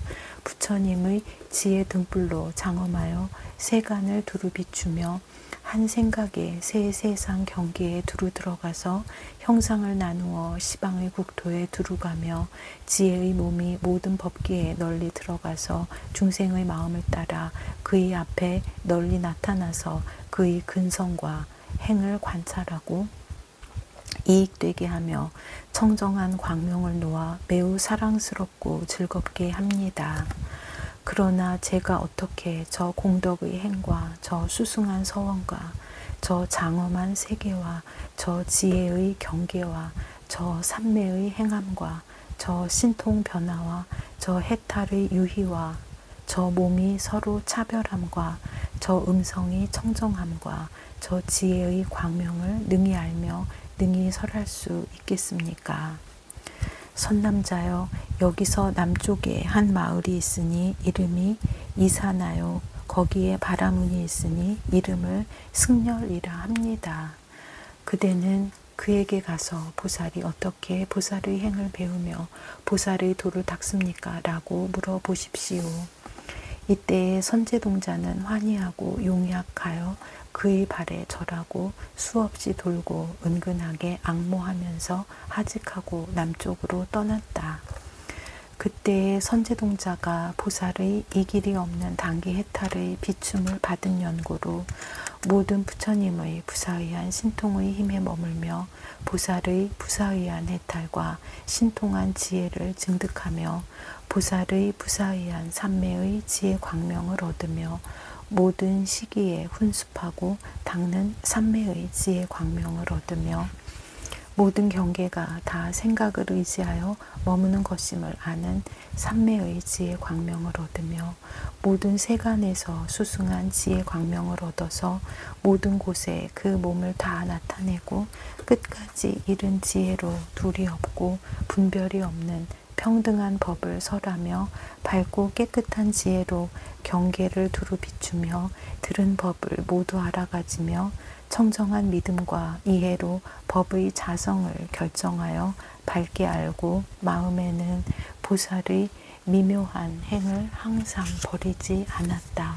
부처님의 지혜 등불로 장엄하여 세간을 두루 비추며 한 생각에 새 세상 경계에 두루 들어가서 형상을 나누어 시방의 국토에 두루 가며 지혜의 몸이 모든 법계에 널리 들어가서 중생의 마음을 따라 그의 앞에 널리 나타나서 그의 근성과 행을 관찰하고 이익되게 하며 청정한 광명을 놓아 매우 사랑스럽고 즐겁게 합니다. 그러나 제가 어떻게 저 공덕의 행과 저 수승한 서원과 저 장엄한 세계와 저 지혜의 경계와 저 삼매의 행함과 저 신통 변화와 저 해탈의 유희와 저 몸이 서로 차별함과 저 음성이 청정함과 저 지혜의 광명을 능히 알며 능히 설할 수 있겠습니까? 선남자여, 여기서 남쪽에 한 마을이 있으니 이름이 이사나요. 거기에 바라문이 있으니 이름을 승렬이라 합니다. 그대는 그에게 가서 보살이 어떻게 보살의 행을 배우며 보살의 도를 닦습니까? 라고 물어보십시오. 이때에 선제동자는 환희하고 용약하여 그의 발에 절하고 수없이 돌고 은근하게 앙모하면서 하직하고 남쪽으로 떠났다. 그때에 선제동자가 보살의 이 길이 없는 단기 해탈의 비춤을 받은 연고로 모든 부처님의 부사의한 신통의 힘에 머물며 보살의 부사의한 해탈과 신통한 지혜를 증득하며 보살의 부사의한 삼매의 지혜 광명을 얻으며 모든 시기에 훈습하고 닦는 삼매의 지혜 광명을 얻으며 모든 경계가 다 생각을 의지하여 머무는 것임을 아는 삼매의 지혜 광명을 얻으며 모든 세간에서 수승한 지혜 광명을 얻어서 모든 곳에 그 몸을 다 나타내고 끝까지 이른 지혜로 둘이 없고 분별이 없는 평등한 법을 설하며 밝고 깨끗한 지혜로 경계를 두루 비추며 들은 법을 모두 알아가지며 청정한 믿음과 이해로 법의 자성을 결정하여 밝게 알고 마음에는 보살의 미묘한 행을 항상 버리지 않았다.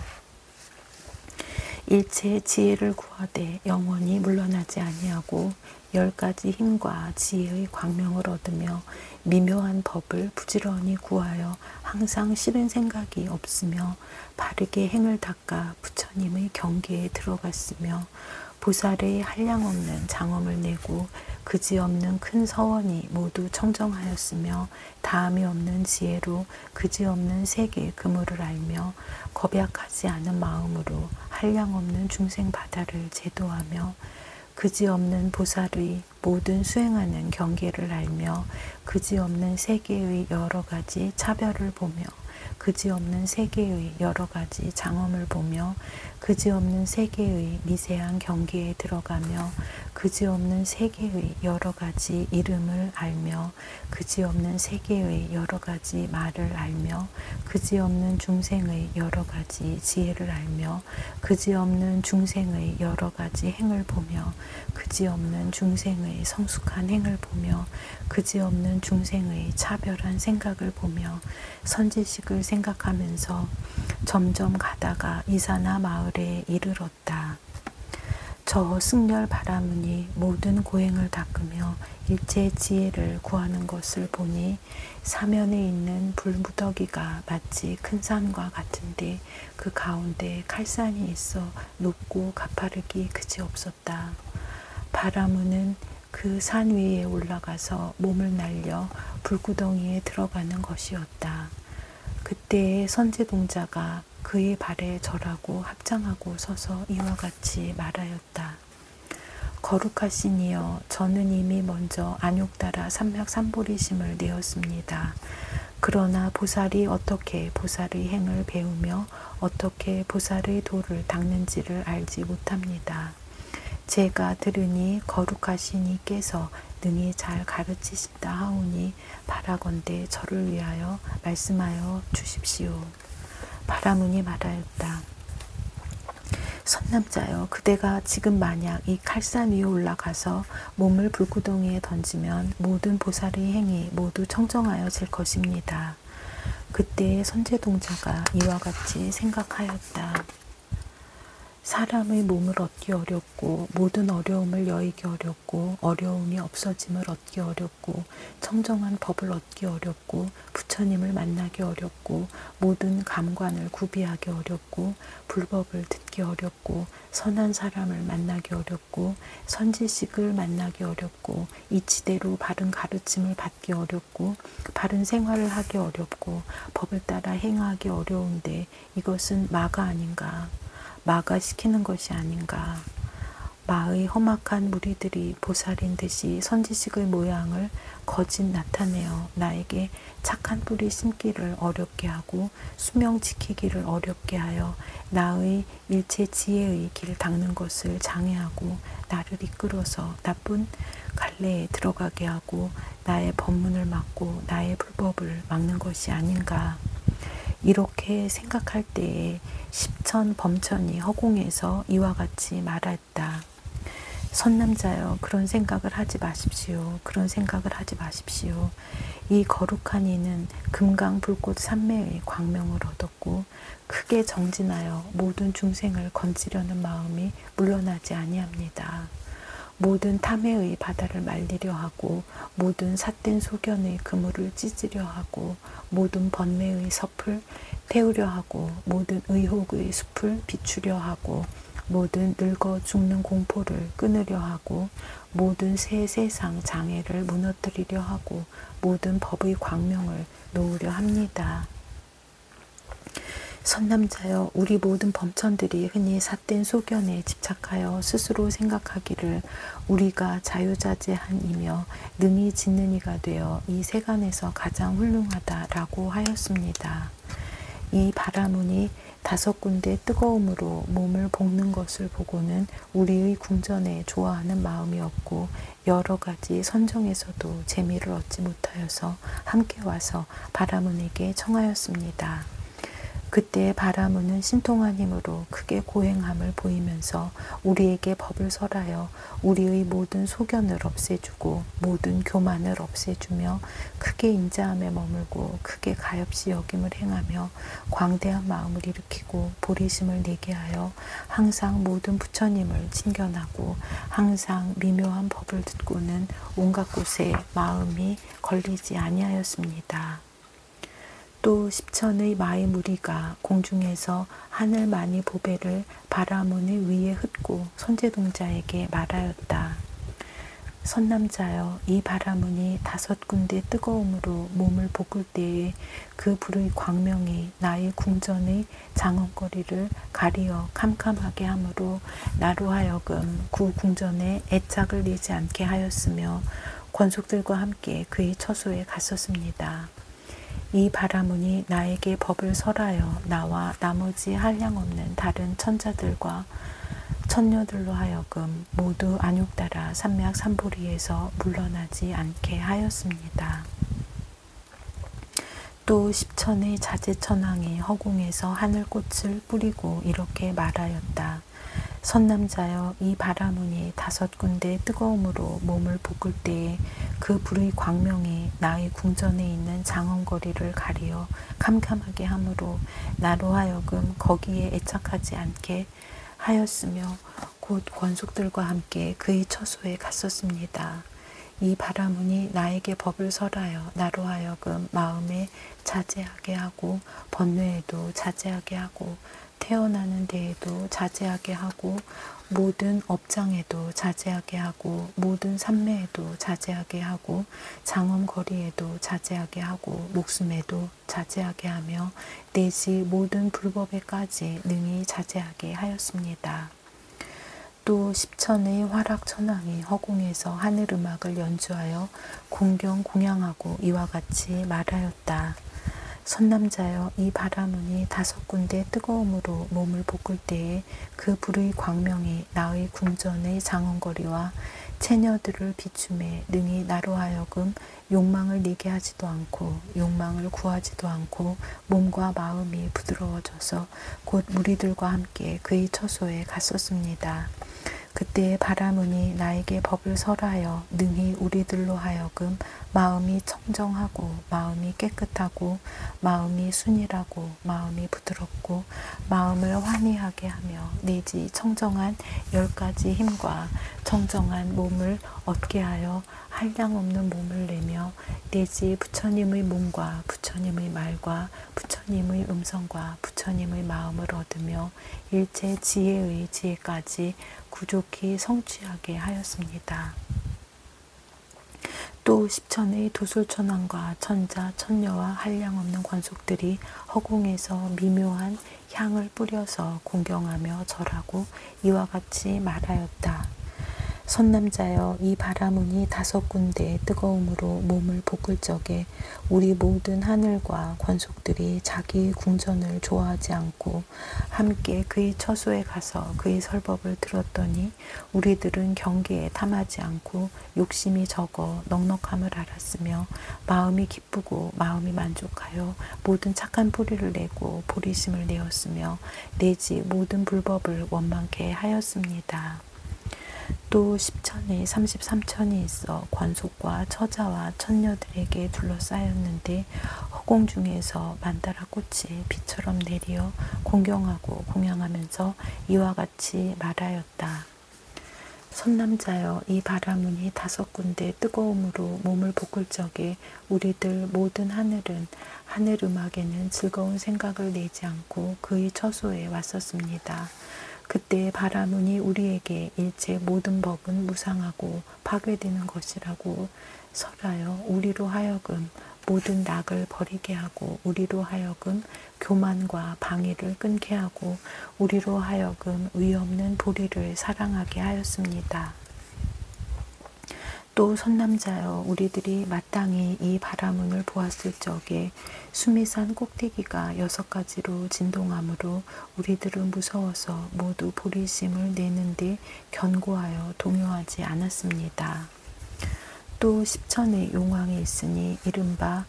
일체 지혜를 구하되 영원히 물러나지 아니하고 10가지 힘과 지혜의 광명을 얻으며 미묘한 법을 부지런히 구하여 항상 싫은 생각이 없으며 바르게 행을 닦아 부처님의 경계에 들어갔으며 보살의 한량없는 장엄을 내고 그지없는 큰 서원이 모두 청정하였으며 다함이 없는 지혜로 그지없는 세계 그물을 알며 겁약하지 않은 마음으로 한량없는 중생 바다를 제도하며 그지없는 보살의 모든 수행하는 경계를 알며 그지없는 세계의 여러 가지 차별을 보며 그지없는 세계의 여러 가지 장엄을 보며 그지없는 세계의 미세한 경계에 들어가며 그지없는 세계의 여러 가지 이름을 알며 그지없는 세계의 여러 가지 말을 알며 그지없는 중생의 여러 가지 지혜를 알며 그지없는 중생의 여러 가지 행을 보며 그지없는 중생의 성숙한 행을 보며 그지없는 중생의 차별한 생각을 보며 선지식을 생각하면서 점점 가다가 이사나 마을에 이르렀다. 저 승렬 바라무니 모든 고행을 닦으며 일체 지혜를 구하는 것을 보니 사면에 있는 불무더기가 마치 큰 산과 같은데 그 가운데 칼산이 있어 높고 가파르기 그지없었다. 바라무는 그 산 위에 올라가서 몸을 날려 불구덩이에 들어가는 것이었다. 그때의 선제동자가 그의 발에 절하고 합장하고 서서 이와 같이 말하였다. 거룩하신 이여, 저는 이미 먼저 안욕따라 삼맥삼보리심을 내었습니다. 그러나 보살이 어떻게 보살의 행을 배우며 어떻게 보살의 도를 닦는지를 알지 못합니다. 제가 들으니 거룩하신 이께서 능히 잘 가르치신다 하오니 바라건대 저를 위하여 말씀하여 주십시오. 바라문이 말하였다. 선남자여, 그대가 지금 만약 이 칼산 위에 올라가서 몸을 불구덩이에 던지면 모든 보살의 행이 모두 청정하여질 것입니다. 그때의 선제동자가 이와 같이 생각하였다. 사람의 몸을 얻기 어렵고 모든 어려움을 여의기 어렵고 어려움이 없어짐을 얻기 어렵고 청정한 법을 얻기 어렵고 부처님을 만나기 어렵고 모든 감관을 구비하기 어렵고 불법을 듣기 어렵고 선한 사람을 만나기 어렵고 선지식을 만나기 어렵고 이치대로 바른 가르침을 받기 어렵고 바른 생활을 하기 어렵고 법을 따라 행하기 어려운데 이것은 마가 아닌가? 마가 시키는 것이 아닌가. 마의 험악한 무리들이 보살인 듯이 선지식의 모양을 거짓 나타내어 나에게 착한 뿌리 심기를 어렵게 하고 수명 지키기를 어렵게 하여 나의 일체 지혜의 길 닦는 것을 장애하고 나를 이끌어서 나쁜 갈래에 들어가게 하고 나의 법문을 막고 나의 불법을 막는 것이 아닌가. 이렇게 생각할 때에 십천 범천이 허공에서 이와 같이 말했다. 선남자여, 그런 생각을 하지 마십시오. 그런 생각을 하지 마십시오. 이 거룩한 이는 금강불꽃 삼매의 광명을 얻었고 크게 정진하여 모든 중생을 건지려는 마음이 물러나지 아니합니다. 모든 탐해의 바다를 말리려 하고 모든 삿된 소견의 그물을 찢으려 하고 모든 번뇌의 섭을 태우려 하고 모든 의혹의 숲을 비추려 하고 모든 늙어 죽는 공포를 끊으려 하고 모든 새 세상 장애를 무너뜨리려 하고 모든 법의 광명을 놓으려 합니다. 선남자여, 우리 모든 범천들이 흔히 삿된 소견에 집착하여 스스로 생각하기를 우리가 자유자재한 이며 능히 짓는 이가 되어 이 세간에서 가장 훌륭하다라고 하였습니다. 이 바라문이 5군데 뜨거움으로 몸을 볶는 것을 보고는 우리의 궁전에 좋아하는 마음이 없고 여러 가지 선정에서도 재미를 얻지 못하여서 함께 와서 바라문에게 청하였습니다. 그때 바라문은 신통한 힘으로 크게 고행함을 보이면서 우리에게 법을 설하여 우리의 모든 소견을 없애주고 모든 교만을 없애주며 크게 인자함에 머물고 크게 가엾이 여김을 행하며 광대한 마음을 일으키고 보리심을 내게 하여 항상 모든 부처님을 친견하고 항상 미묘한 법을 듣고는 온갖 곳에 마음이 걸리지 아니하였습니다. 또 십천의 마의 무리가 공중에서 하늘만이 보배를 바라문의 위에 흩고 선제동자에게 말하였다. 선남자여, 이 바라문이 5군데 뜨거움으로 몸을 볶을 때에 그 불의 광명이 나의 궁전의 장엄거리를 가리어 캄캄하게 하므로 나로 하여금 그 궁전에 애착을 내지 않게 하였으며 권속들과 함께 그의 처소에 갔었습니다. 이 바라문이 나에게 법을 설하여 나와 나머지 한량없는 다른 천자들과 천녀들로 하여금 모두 안욕따라 삼맥삼보리에서 물러나지 않게 하였습니다. 또 십천의 자제천왕이 허공에서 하늘꽃을 뿌리고 이렇게 말하였다. 선남자여, 이 바라문이 5군데 뜨거움으로 몸을 볶을 때에 그 불의 광명이 나의 궁전에 있는 장엄거리를 가리어 캄캄하게 하므로 나로 하여금 거기에 애착하지 않게 하였으며 곧 권속들과 함께 그의 처소에 갔었습니다. 이 바라문이 나에게 법을 설하여 나로 하여금 마음에 자제하게 하고 번뇌에도 자제하게 하고 태어나는 데에도 자제하게 하고 모든 업장에도 자제하게 하고 모든 산매에도 자제하게 하고 장엄거리에도 자제하게 하고 목숨에도 자제하게 하며 내지 모든 불법에까지 능히 자제하게 하였습니다. 또 십천의 화락천왕이 허공에서 하늘음악을 연주하여 공경 공양하고 이와 같이 말하였다. 선남자여, 이 바라문이 5군데 뜨거움으로 몸을 볶을 때에 그 불의 광명이 나의 궁전의 장엄거리와 처녀들을 비춤에 능히 나로 하여금 욕망을 내게 하지도 않고 욕망을 구하지도 않고 몸과 마음이 부드러워져서 곧 무리들과 함께 그의 처소에 갔었습니다. 그때 바라문이 나에게 법을 설하여 능히 우리들로 하여금 마음이 청정하고 마음이 깨끗하고 마음이 순일하고 마음이 부드럽고 마음을 환희하게 하며 내지 청정한 10가지 힘과 청정한 몸을 얻게 하여 한량없는 몸을 내며 내지 부처님의 몸과 부처님의 말과 부처님의 음성과 부처님의 마음을 얻으며 일체 지혜의 지혜까지 구족히 성취하게 하였습니다. 또 십천의 도술천왕과 천자, 천녀와 한량없는 권속들이 허공에서 미묘한 향을 뿌려서 공경하며 절하고 이와 같이 말하였다. 선남자여, 이 바라문이 5군데 뜨거움으로 몸을 볶을 적에 우리 모든 하늘과 권속들이 자기의 궁전을 좋아하지 않고 함께 그의 처소에 가서 그의 설법을 들었더니 우리들은 경계에 탐하지 않고 욕심이 적어 넉넉함을 알았으며 마음이 기쁘고 마음이 만족하여 모든 착한 뿌리를 내고 보리심을 내었으며 내지 모든 불법을 원망케 하였습니다. 또 십천에 33천이 있어 권속과 처자와 천녀들에게 둘러싸였는데 허공 중에서 만다라 꽃이 비처럼 내리어 공경하고 공양하면서 이와 같이 말하였다. 선남자여, 이 바라문이 5군데 뜨거움으로 몸을 볶을 적에 우리들 모든 하늘은 하늘음악에는 즐거운 생각을 내지 않고 그의 처소에 왔었습니다. 그때 바라문이 우리에게 일체 모든 법은 무상하고 파괴되는 것이라고 설하여 우리로 하여금 모든 낙을 버리게 하고 우리로 하여금 교만과 방위를 끊게 하고 우리로 하여금 의없는 도리를 사랑하게 하였습니다. 또 선남자여, 우리들이 마땅히 이 바라문을 보았을 적에 수미산 꼭대기가 6가지로 진동하므로 우리들은 무서워서 모두 보리심을 내는데 견고하여 동요하지 않았습니다. 또 십천의 용왕이 있으니 이른바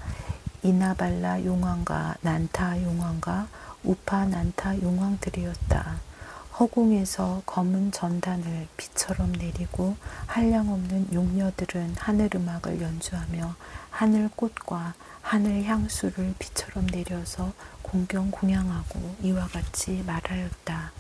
이나발라 용왕과 난타 용왕과 우파 난타 용왕들이었다. 허공에서 검은 전단을 비처럼 내리고 한량없는 용녀들은 하늘음악을 연주하며 하늘꽃과 하늘향수를 비처럼 내려서 공경 공양하고 이와 같이 말하였다.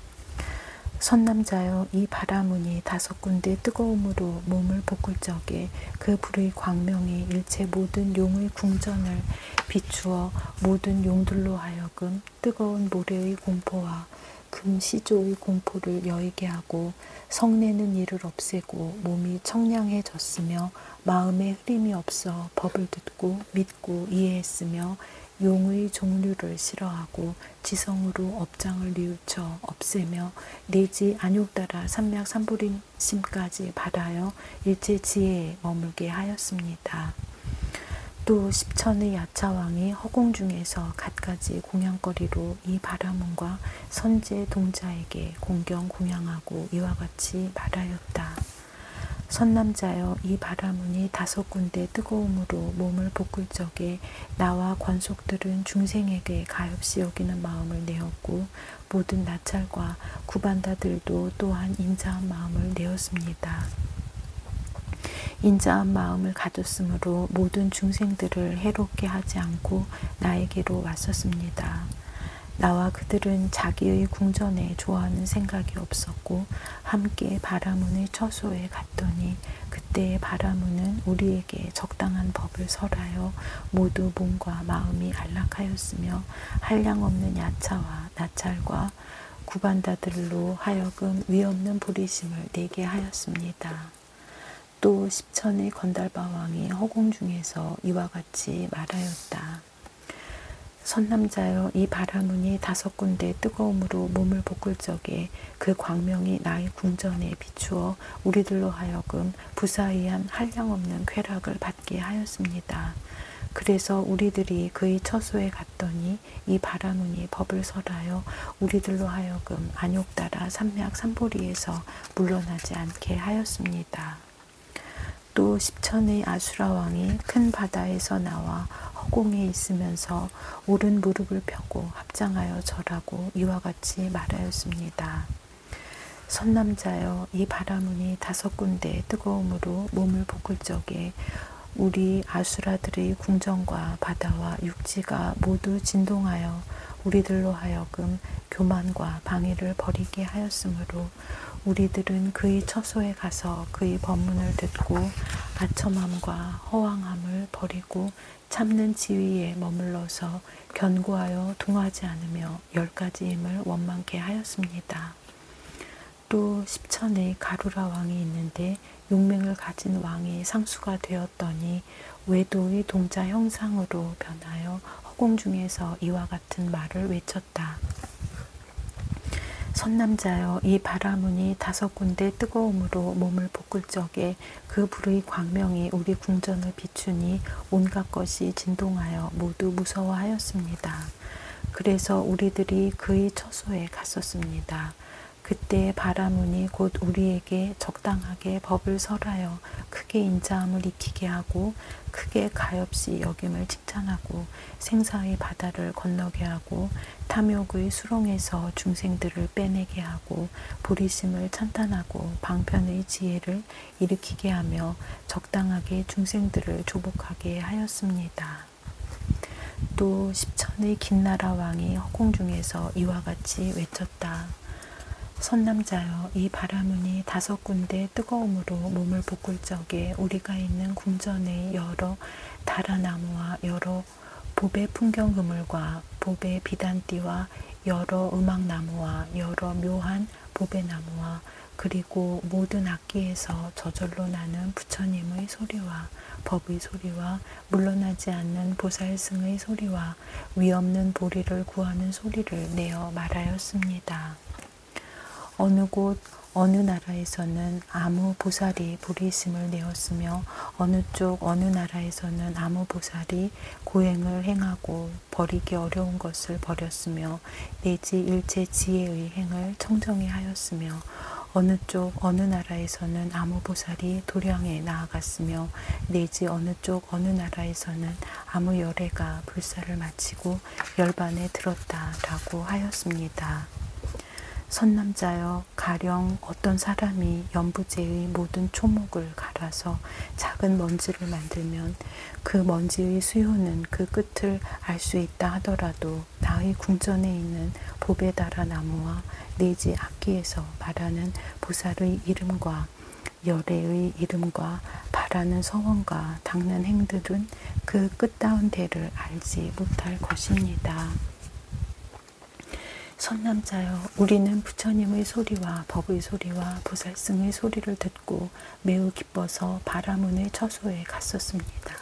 선남자여, 이 바라문이 5군데 뜨거움으로 몸을 볶을 적에 그 불의 광명이 일체 모든 용의 궁전을 비추어 모든 용들로 하여금 뜨거운 모래의 공포와 금시조의 공포를 여의게 하고 성내는 이를 없애고 몸이 청량해졌으며 마음에 흐림이 없어 법을 듣고 믿고 이해했으며 용의 종류를 싫어하고 지성으로 업장을 뉘우쳐 없애며 내지 안욕 따라 삼약 삼보림심까지 바라여 일체 지혜에 머물게 하였습니다. 또 십천의 야차왕이 허공 중에서 갖가지 공양거리로 이 바라문과 선제 동자에게 공경 공양하고 이와 같이 말하였다. 선남자여, 이 바라문이 5군데 뜨거움으로 몸을 볶을 적에 나와 권속들은 중생에게 가엾이 여기는 마음을 내었고 모든 나찰과 구반다들도 또한 인자한 마음을 내었습니다. 인자한 마음을 가졌으므로 모든 중생들을 해롭게 하지 않고 나에게로 왔었습니다. 나와 그들은 자기의 궁전에 좋아하는 생각이 없었고 함께 바라문의 처소에 갔더니 그때의 바라문은 우리에게 적당한 법을 설하여 모두 몸과 마음이 안락하였으며 한량없는 야차와 나찰과 구반다들로 하여금 위없는 부리심을 내게 하였습니다. 또 십천의 건달바 왕이 허공 중에서 이와 같이 말하였다. 선남자여, 이 바라문이 5군데 뜨거움으로 몸을 볶을 적에 그 광명이 나의 궁전에 비추어 우리들로 하여금 부사의한 한량없는 쾌락을 받게 하였습니다. 그래서 우리들이 그의 처소에 갔더니 이 바라문이 법을 설하여 우리들로 하여금 안욕 따라 산맥 산보리에서 물러나지 않게 하였습니다. 또 십천의 아수라 왕이 큰 바다에서 나와 허공에 있으면서 오른 무릎을 펴고 합장하여 절하고 이와 같이 말하였습니다. 선남자여, 이 바라문이 5군데 뜨거움으로 몸을 볶을 적에 우리 아수라들의 궁전과 바다와 육지가 모두 진동하여 우리들로 하여금 교만과 방해를 벌이게 하였으므로 우리들은 그의 처소에 가서 그의 법문을 듣고 아첨함과 허황함을 버리고 참는 지위에 머물러서 견고하여 동하지 않으며 10가지 힘을 원망케 하였습니다. 또 십천의 가루라 왕이 있는데 용맹을 가진 왕이 상수가 되었더니 외도의 동자 형상으로 변하여 허공 중에서 이와 같은 말을 외쳤다. 선남자여, 이 바라문이 5군데 뜨거움으로 몸을 볶을 적에 그 불의 광명이 우리 궁전을 비추니 온갖 것이 진동하여 모두 무서워하였습니다. 그래서 우리들이 그의 처소에 갔었습니다. 그때 바라문이 곧 우리에게 적당하게 법을 설하여 크게 인자함을 익히게 하고 크게 가엾이 여김을 칭찬하고 생사의 바다를 건너게 하고 탐욕의 수렁에서 중생들을 빼내게 하고 보리심을 찬탄하고 방편의 지혜를 일으키게 하며 적당하게 중생들을 조복하게 하였습니다. 또 십천의 긴나라 왕이 허공 중에서 이와 같이 외쳤다. 선남자여, 이 바라문이 5군데 뜨거움으로 몸을 볶을 적에 우리가 있는 궁전의 여러 다라나무와 여러 보배 풍경 그물과 보배 비단띠와 여러 음악나무와 여러 묘한 보배나무와 그리고 모든 악기에서 저절로 나는 부처님의 소리와 법의 소리와 물러나지 않는 보살승의 소리와 위없는 보리를 구하는 소리를 내어 말하였습니다. 어느 곳 어느 나라에서는 아무 보살이 보리심을 내었으며 어느 쪽 어느 나라에서는 아무 보살이 고행을 행하고 버리기 어려운 것을 버렸으며 내지 일체 지혜의 행을 청정히 하였으며 어느 쪽 어느 나라에서는 아무 보살이 도량에 나아갔으며 내지 어느 쪽 어느 나라에서는 아무 열애가 불사를 마치고 열반에 들었다라고 하였습니다. 선남자여, 가령 어떤 사람이 연부제의 모든 초목을 갈아서 작은 먼지를 만들면 그 먼지의 수요는 그 끝을 알 수 있다 하더라도 나의 궁전에 있는 보배다라 나무와 내지 악기에서 말하는 보살의 이름과 열애의 이름과 바라는 서원과 닦는 행들은 그 끝다운 대를 알지 못할 것입니다. 선남자여, 우리는 부처님의 소리와 법의 소리와 보살승의 소리를 듣고 매우 기뻐서 바라문의 처소에 갔었습니다.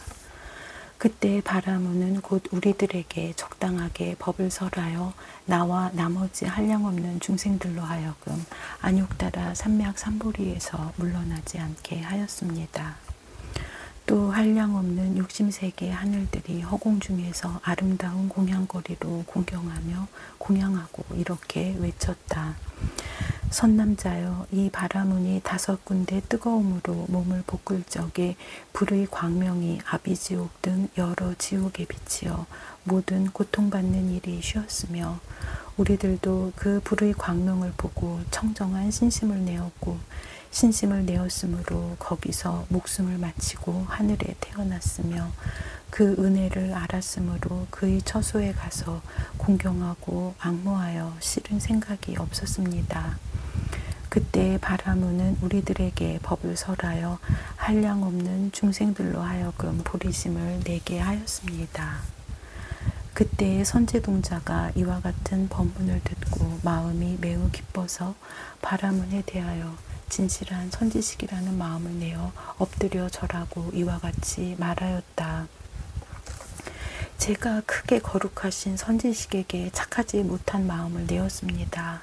그때 바라문은 곧 우리들에게 적당하게 법을 설하여 나와 나머지 한량없는 중생들로 하여금 안욕 따라 산맥 산보리에서 물러나지 않게 하였습니다. 또 한량없는 63개 하늘들이 허공 중에서 아름다운 공양거리로 공경하며 공양하고 이렇게 외쳤다. 선남자여, 이 바라문이 5군데 뜨거움으로 몸을 볶을 적에 불의 광명이 아비지옥 등 여러 지옥에 비치어 모든 고통받는 일이 쉬었으며 우리들도 그 불의 광명을 보고 청정한 신심을 내었고 신심을 내었으므로 거기서 목숨을 마치고 하늘에 태어났으며 그 은혜를 알았으므로 그의 처소에 가서 공경하고 앙모하여 싫은 생각이 없었습니다. 그때 바라문은 우리들에게 법을 설하여 한량없는 중생들로 하여금 보리심을 내게 하였습니다. 그때 선제동자가 이와 같은 법문을 듣고 마음이 매우 기뻐서 바라문에 대하여 진실한 선지식이라는 마음을 내어 엎드려 절하고 이와 같이 말하였다. 제가 크게 거룩하신 선지식에게 착하지 못한 마음을 내었습니다.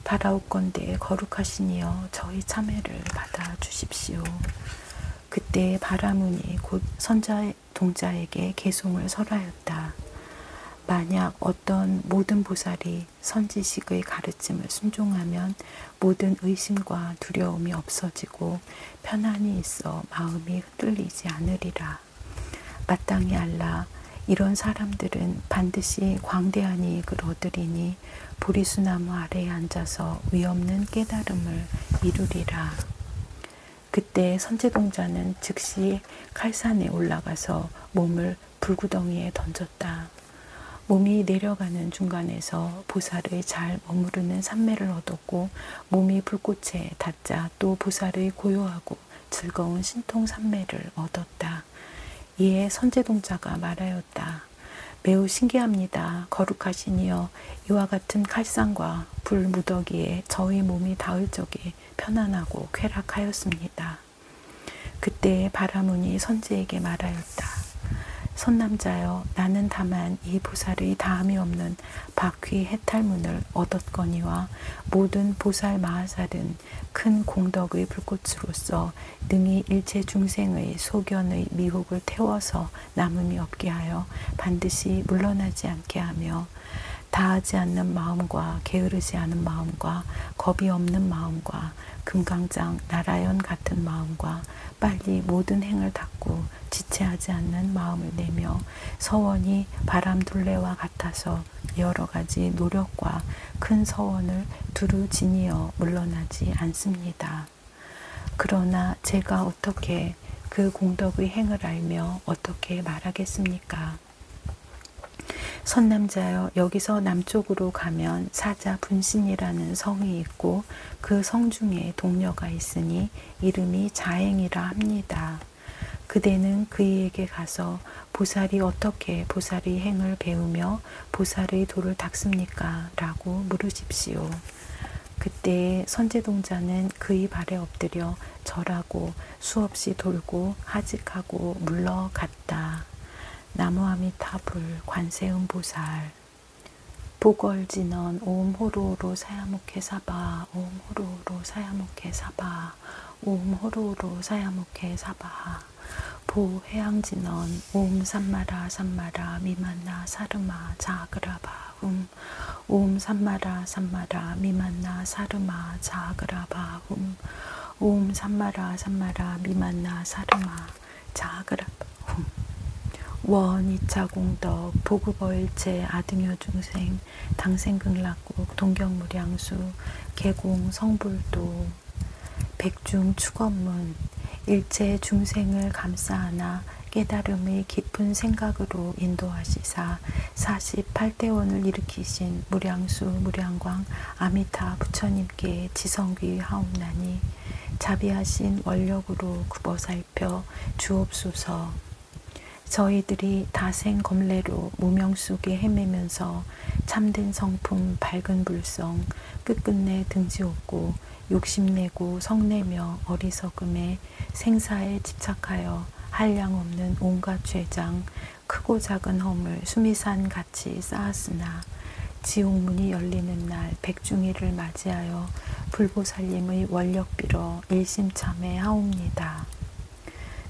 바라옵건대 거룩하시니여 저희 참회를 받아 주십시오. 그때 바라문이 곧 선자동자에게 계송을 설하였다. 만약 어떤 모든 보살이 선지식의 가르침을 순종하면 모든 의심과 두려움이 없어지고 편안히 있어 마음이 흔들리지 않으리라. 마땅히 알라. 이런 사람들은 반드시 광대한 이익을 얻으리니 보리수나무 아래에 앉아서 위없는 깨달음을 이루리라. 그때 선제동자는 즉시 칼산에 올라가서 몸을 불구덩이에 던졌다. 몸이 내려가는 중간에서 보살의 잘 머무르는 산매를 얻었고 몸이 불꽃에 닿자 또 보살의 고요하고 즐거운 신통 산매를 얻었다. 이에 선제동자가 말하였다. 매우 신기합니다. 거룩하시니여 이와 같은 칼상과 불 무더기에 저희 몸이 닿을 적에 편안하고 쾌락하였습니다. 그때 바라문이 선제에게 말하였다. 선남자여 나는 다만 이 보살의 다함이 없는 바퀴 해탈문을 얻었거니와 모든 보살 마하살은 큰 공덕의 불꽃으로서 능히 일체 중생의 소견의 미혹을 태워서 남음이 없게 하여 반드시 물러나지 않게 하며 다하지 않는 마음과 게으르지 않은 마음과 겁이 없는 마음과 금강장 나라연 같은 마음과 빨리 모든 행을 닦고 지체하지 않는 마음을 내며 서원이 바람둘레와 같아서 여러 가지 노력과 큰 서원을 두루 지니어 물러나지 않습니다. 그러나 제가 어떻게 그 공덕의 행을 알며 어떻게 말하겠습니까? 선남자여 여기서 남쪽으로 가면 사자 분신이라는 성이 있고 그 성 중에 동녀가 있으니 이름이 자행이라 합니다. 그대는 그이에게 가서 보살이 어떻게 보살의 행을 배우며 보살의 도를 닦습니까? 라고 물으십시오. 그때 선제동자는 그의 발에 엎드려 절하고 수없이 돌고 하직하고 물러갔다. 나무아미타불 관세음보살 보걸진언 옴호로로 사야목해 사바 옴호로로 사야목해 사바 옴호로로 사야목해 사바 보해양진언 옴 삼마라 삼마라 미만나 사르마 자그라바 옴 삼마라 삼마라 미만나 사르마 자그라바 옴 삼마라 삼마라 미만나 사르마 자그라바 원, 이차공덕, 보급어일체, 아등여 중생, 당생극락국, 동경무량수, 개공, 성불도, 백중 축원문, 일체 중생을 감싸하나 깨달음의 깊은 생각으로 인도하시사 48대원을 일으키신 무량수, 무량광, 아미타 부처님께 지성귀 하옵나니 자비하신 원력으로 굽어 살펴 주옵소서. 저희들이 다생 검래로 무명 속에 헤매면서 참된 성품 밝은 불성 끝끝내 등지없고 욕심내고 성내며 어리석음에 생사에 집착하여 한량없는 온갖 죄장 크고 작은 허물 수미산 같이 쌓았으나 지옥문이 열리는 날 백중일을 맞이하여 불보살님의 원력 빌어 일심참회 하옵니다.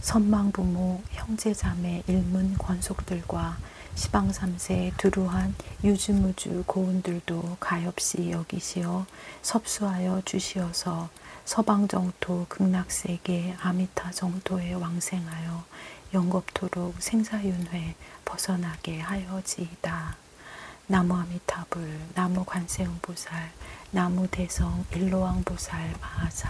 선망부모 형제자매 일문 권속들과 시방삼세 두루한 유주무주 고운들도 가엾이 여기시어 섭수하여 주시어서 서방정토 극락세계 아미타 정토에 왕생하여 영겁토록 생사윤회 벗어나게 하여지이다. 나무 아미타불, 나무 관세음보살, 나무 대성 일로왕보살 마하살.